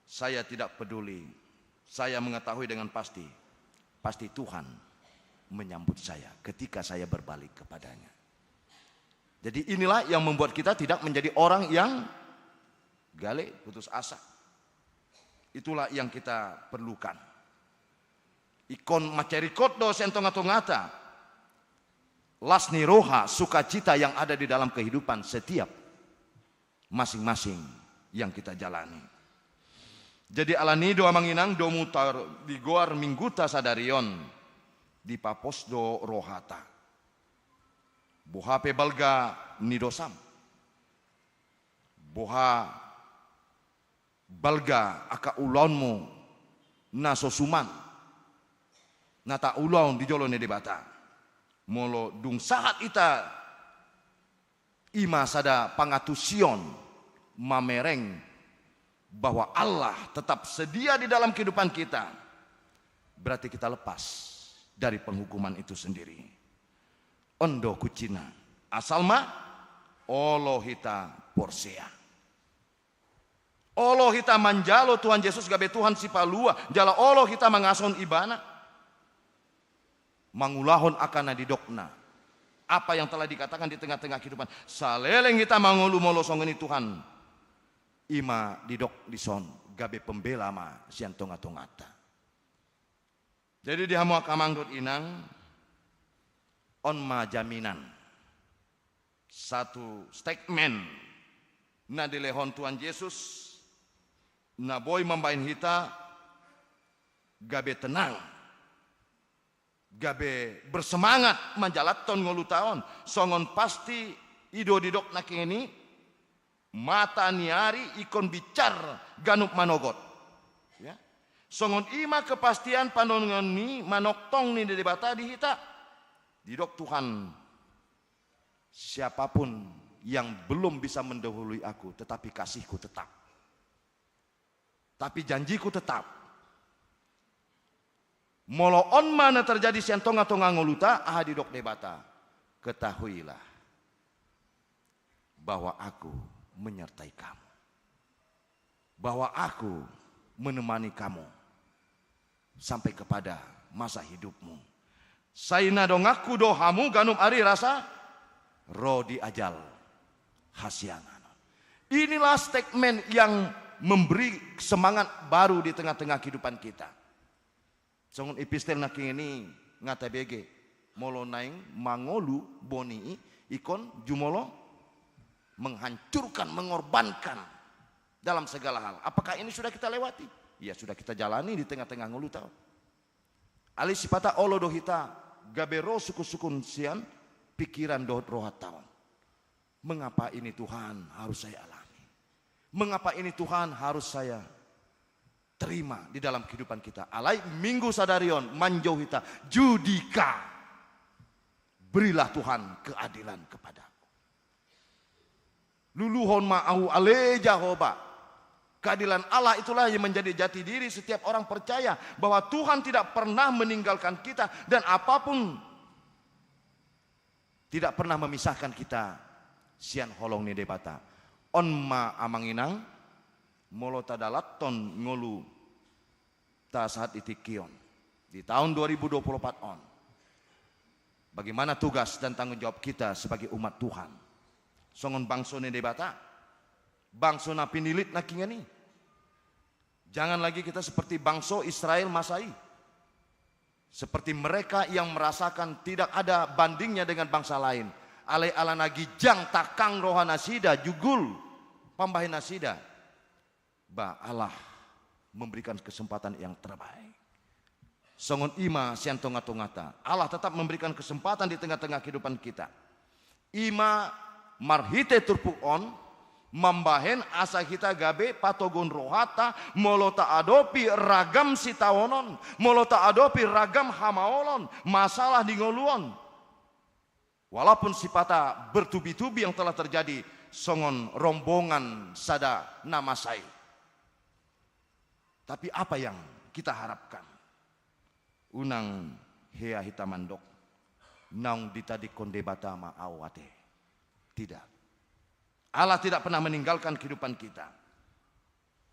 saya tidak peduli. Saya mengetahui dengan pasti Tuhan menyambut saya ketika saya berbalik kepadanya. Jadi inilah yang membuat kita tidak menjadi orang yang gale, putus asa. Itulah yang kita perlukan. Ikon macerikot do sentonga-tongata. Lasni roha, sukacita yang ada di dalam kehidupan setiap masing-masing yang kita jalani. Jadi alani doa manginang do mutar di goar mingguta sadarion di papos do rohata. Boha pe balga nidosam. Boha balga aka ulonmu naso suman. Nata ulon di jolo ne debata. Molo dung sahat ita ima sada pangatusion mamereng bahwa Allah tetap sedia di dalam kehidupan kita. Berarti kita lepas dari penghukuman itu sendiri. Ondo kucina asalma Olohita porsea. Olohita manjalo Tuhan Yesus gabe Tuhan si palua jala Olohita mangason ibana mangulahon akana didokna apa yang telah dikatakan di tengah-tengah kehidupan. Saleleng kita mangulu molosongeni Tuhan ima didok dison gabe pembela ma sian tonga-tongata. Jadi di hamu akamangdut inang on ma jaminan satu statement na dilehon Tuhan Yesus na boy membain hita gabe tenang gabe bersemangat manjalaton ngolu taon songon pasti ido didok nakini mata niari ikon bicar ganup manogot ya songon ima kepastian panongan ni manoktong ni debata di hita didok Tuhan, siapapun yang belum bisa mendahului aku, tetapi kasihku tetap. Tapi janjiku tetap. Molo on mana terjadi siantonga-tonga ngoluta, didok debata. Ketahuilah bahwa aku menyertai kamu. Bahwa aku menemani kamu sampai kepada masa hidupmu. Saina dongaku dohamu ganum ari rasa roh di ajal hasiangan. Inilah statement yang memberi semangat baru di tengah-tengah kehidupan kita. Songon epistel naking ini ngata bege molo naing mangolu boni ikon jumolo menghancurkan mengorbankan dalam segala hal. Apakah ini sudah kita lewati? Ya sudah kita jalani di tengah-tengah ngulu tahu. Ali sipata olo dohita gabero suku-sukun sian pikiran dohot rohatawan. Mengapa ini Tuhan harus saya alami? Mengapa ini Tuhan harus saya terima di dalam kehidupan kita? Alai minggu sadarion manjau hita judika. Berilah Tuhan keadilan kepadaku. Luluhon ma'au ale Jehovah. Keadilan Allah itulah yang menjadi jati diri setiap orang percaya bahwa Tuhan tidak pernah meninggalkan kita dan apapun tidak pernah memisahkan kita. Sian holong ni debata. On ma amanginang molo tadalaton ngolu ta saat itikion di tahun 2024 on. Bagaimana tugas dan tanggung jawab kita sebagai umat Tuhan? Songon bangso ni debata. Bangso na pinilit na kinga ni Jangan lagi kita seperti bangsa Israel Masai. Seperti mereka yang merasakan tidak ada bandingnya dengan bangsa lain. Alai alana gijang takang rohana sida jugul pambahin nasida. Ba Allah memberikan kesempatan yang terbaik. Songon ima sian tonga-tongata. Allah tetap memberikan kesempatan di tengah-tengah kehidupan kita. Ima marhite turpuon mambahen asa kita gabe patogon rohata molota adopi ragam sitawonon molota adopi ragam hamaolon masalah di ngoluon. Walaupun sipata bertubi-tubi yang telah terjadi songon rombongan sada nama saya. Tapi apa yang kita harapkan? Unang hea hitamandok naung ditadi konde bata ma awate. Tidak. Allah tidak pernah meninggalkan kehidupan kita.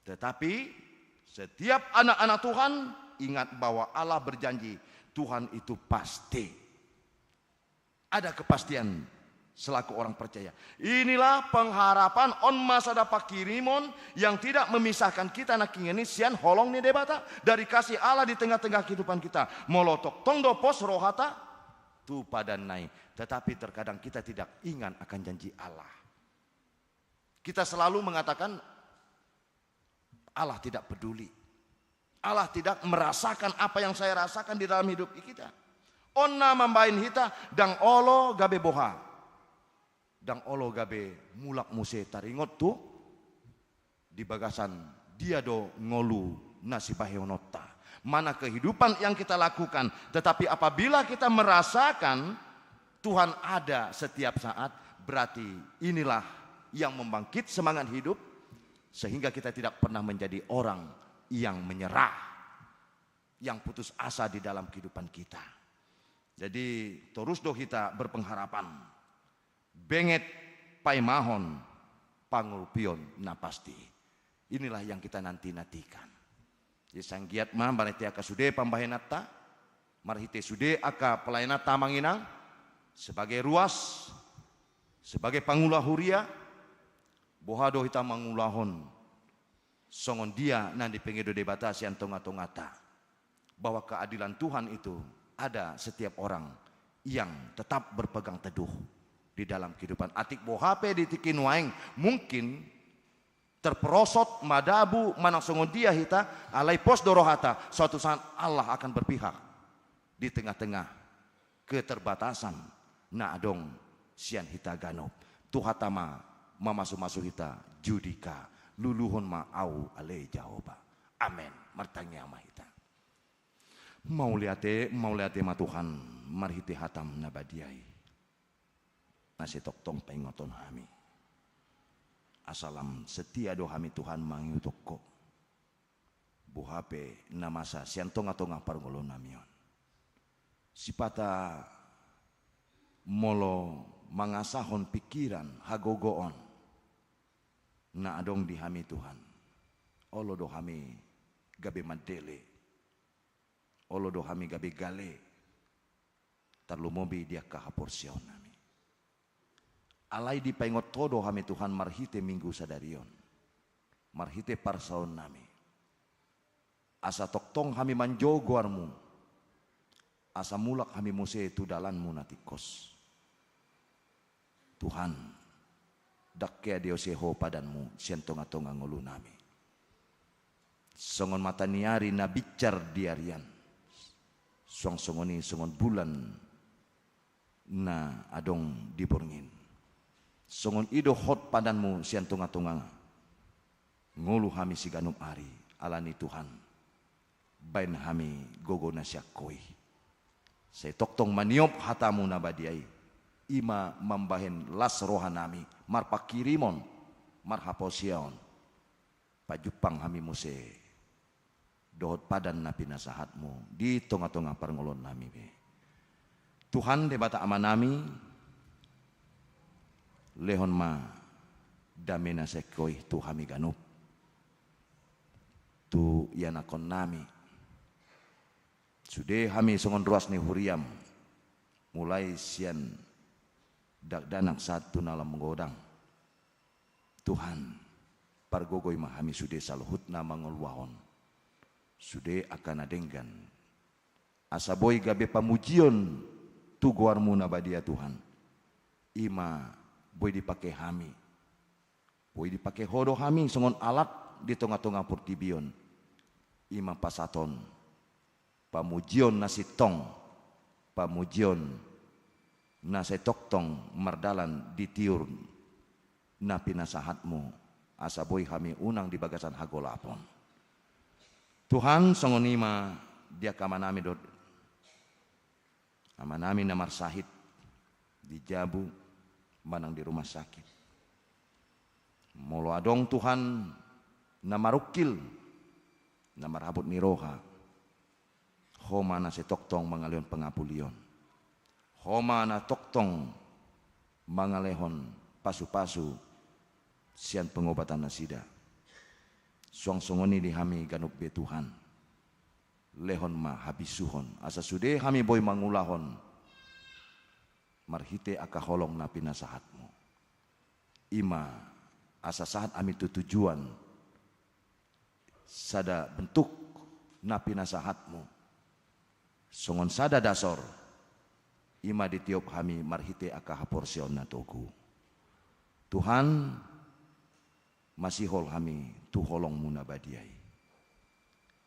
Tetapi setiap anak-anak Tuhan ingat bahwa Allah berjanji Tuhan itu pasti. Ada kepastian selaku orang percaya. Inilah pengharapan on masa dapat kirimon yang tidak memisahkan kita nak ini sian holong ni debata dari kasih Allah di tengah-tengah kehidupan kita. Molotok tongdo pos rohata tu padanai. Tetapi terkadang kita tidak ingat akan janji Allah. Kita selalu mengatakan Allah tidak peduli. Allah tidak merasakan apa yang saya rasakan di dalam hidup kita. Onna mambain hita dang olo gabe boha. Dang olo gabe mulak muse taringot tu di bagasan dia do ngolu nasi bahionota. Mana kehidupan yang kita lakukan, tetapi apabila kita merasakan Tuhan ada setiap saat, berarti inilah yang membangkit semangat hidup sehingga kita tidak pernah menjadi orang yang menyerah, yang putus asa di dalam kehidupan kita. Jadi terus doh kita berpengharapan. Benget paimahon pangulpion na pasti. Inilah yang kita nanti-nantikan. Jadi sanggiat ma barete aka sude pambahenata, marhite sude aka pelayanata manginang sebagai ruas, sebagai pangulah huria, bohado hita mangulahon songon dia nanti pengedo debata sian tonga-tongata bahwa keadilan Tuhan itu ada setiap orang yang tetap berpegang teduh di dalam kehidupan. Atik bohape di tikin waeng mungkin terperosot madabu manang songon dia hita alai pos dorohata. Suatu saat Allah akan berpihak di tengah-tengah keterbatasan na adong sian hita ganop tuhatama mamasu-masu hita judika luluhon ma au ale jaoba. Amin. Martangnya ama hita. Mau liate ma Tuhan marhiti hatam nabadiai. Nasi toktong pengoton hami. Asalam setia do hami Tuhan mangiutoko. Buhape namasa siantonga-tonga parngolon namion. Sipata molo mangasahon pikiran hagogoon na adong di hami Tuhan. Olo do hami gabe madele. Olo do hami gabe gale. Tarlumobi dia kahaporsyon nami. Alai di paingot todo hami Tuhan marhite minggu sadarion. Marhite parsaon nami. Asa toktong hami manjogoarmu. Asa mulak hami muse tudalanmu natikos. Tuhan dakkea dioseho padanmu siantonga-tonga ngulu nami. Songon mata niari na bicar diarian. Songoni songon bulan na adong diborngin. Songon ido hot padanmu siantonga-tonga ngulu hami siganum ari alani Tuhan. Bain hami gogo na syakoi. Saya toktong maniop hatamu nabadiai. Ima mambahen las rohanami marpakirimon marhaposion pajupang hami muse dohot padan napi nasahatmu di tonga-tonga parngolon nami be. Tuhan debata amanami lehon ma damena sekoi tu hami ganup tu yanakon nami sude hami songon ruas ni huriam mulai sian dak danak satu nalam menggodang. Tuhan pargogoy mahami sude saluhut na mangulwahon sude akan adenggan. Asa boy gabe pamujion tu guarmu nabadia Tuhan. Ima boy dipake hami. Boy dipake hodo hami songon alat di tengah-tengah purtibion. Ima pasaton. Pamujion nasi tong. Pamujion nasi toktong mardalan ditiur. Napi nasahatmu. Asa boy hami unang di bagasan hagolapon. Tuhan songon ima dia kamanami dot. Amanami namar sahid di Jabu, manang di rumah sakit. Molo adong Tuhan namarukil, namarabot ni roha. Homa na si toktong mangalion pengapulion. Homa na toktong mangalehon pasu-pasu sian pengobatan nasida. Suang-sungoni di hami ganup be Tuhan. Lehon ma habisuhon asa sude hami boy mangulahon marhite aka holong na pinasahatmu. Ima asa sahat ami tujuan sada bentuk na pinasahatmu songon sada dasor ima ditiup hami marhite aka haporsion na togu. Tuhan masih hol hami tu holong muna badiai.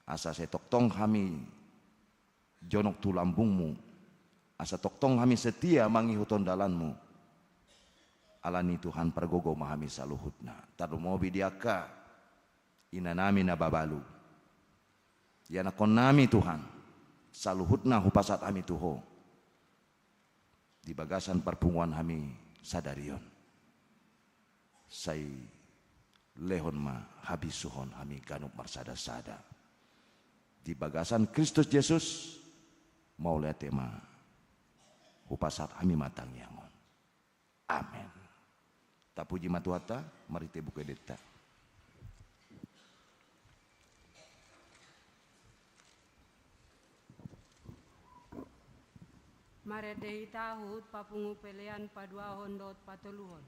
Asa saya toktong kami jonok tu lambungmu. Asa toktong kami setia mangihuton dalanmu. Alani Tuhan pergogo mahami saluhutna. Taru mobi diaka inanami nababalu. Ya nakon nami Tuhan. Saluhutna hupasat kami tuho. Di bagasan perpunguan kami sadarion. Say lehon ma habisuhon kami ganup marsada-sada. Di bagasan Kristus Yesus mau lihat tema hupasat kami matang yangon. Amin. Tapuji matuata mari te buka deta. Mare dehi tahut papungu pelean padua hondot patuluhon.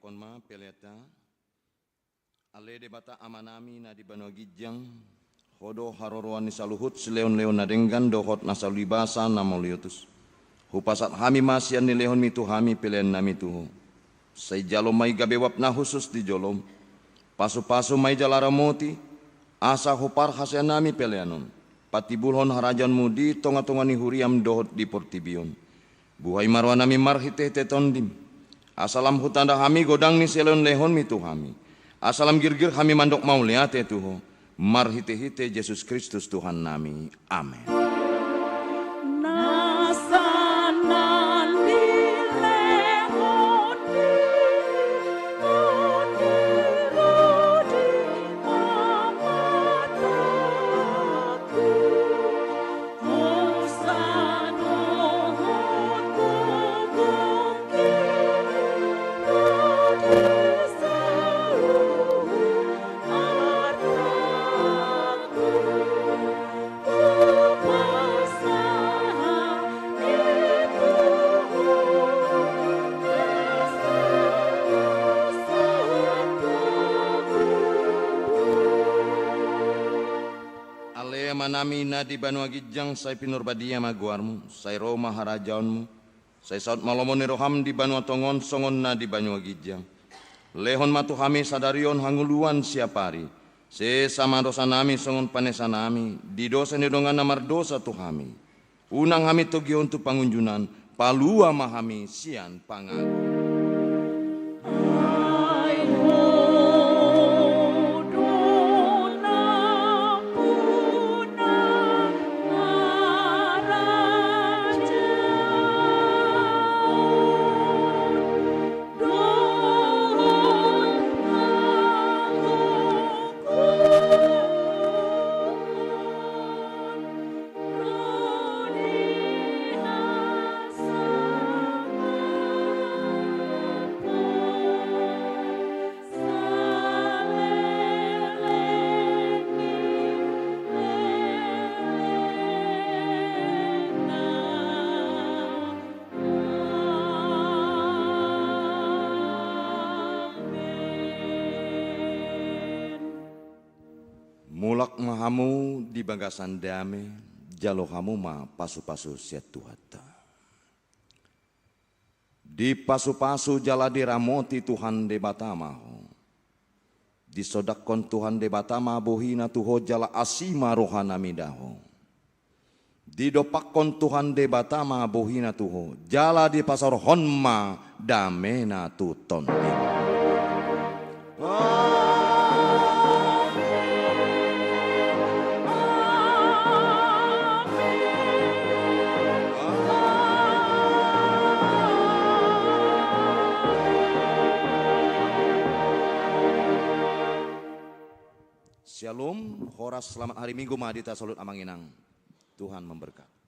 kon ma peleta ale de bata amanami na di Banua Gijang hodo haroroan ni saluhut seleon-leon na denggan dohot na salibasa na moliotus hupasat hami masian ni lehon mitu hami pelen nami tuho say jalom may gabewap na husus di jolom pasu-pasu may jalara moti asa hupar hasen nami peleanon patibulhon harajan mudi tonga-tonga ni huriam dohot di portibion buhay marwa nami marhite tetondim asalam hutanda hami godang ni selon lehon mitu hami asalam girgir kami mandok mau liate tuho marhite-hite Yesus Kristus Tuhan nami amin. Manami na di Banua Gijang say pinurbadia maguarmu, say Roma harajaonmu, say saut malomon ni roham di Banua Tongon songon na di Banua Gijang. Lehon matu kami sadarion hanguluan siapari, se sama dosa nami songon panesa nami, di dosa ni dongan namar dosa tu kami. Unang kami togion tu pangunjunan, palua mahami sian pangagu. Mulak mahamu di bagasan dame, jalo kamu ma pasu-pasu siat Tuhata. Di pasu-pasu jala diramoti Tuhan de batamaho. Di sodakon Tuhan de batama bohina tuho jala asima rohana midaho. Di dopakon Tuhan de batama bohina tuho jala di pasar honma damena tuton. Shalom, horas selamat hari Minggu Mahadita Salut Amanginang. Tuhan memberkati.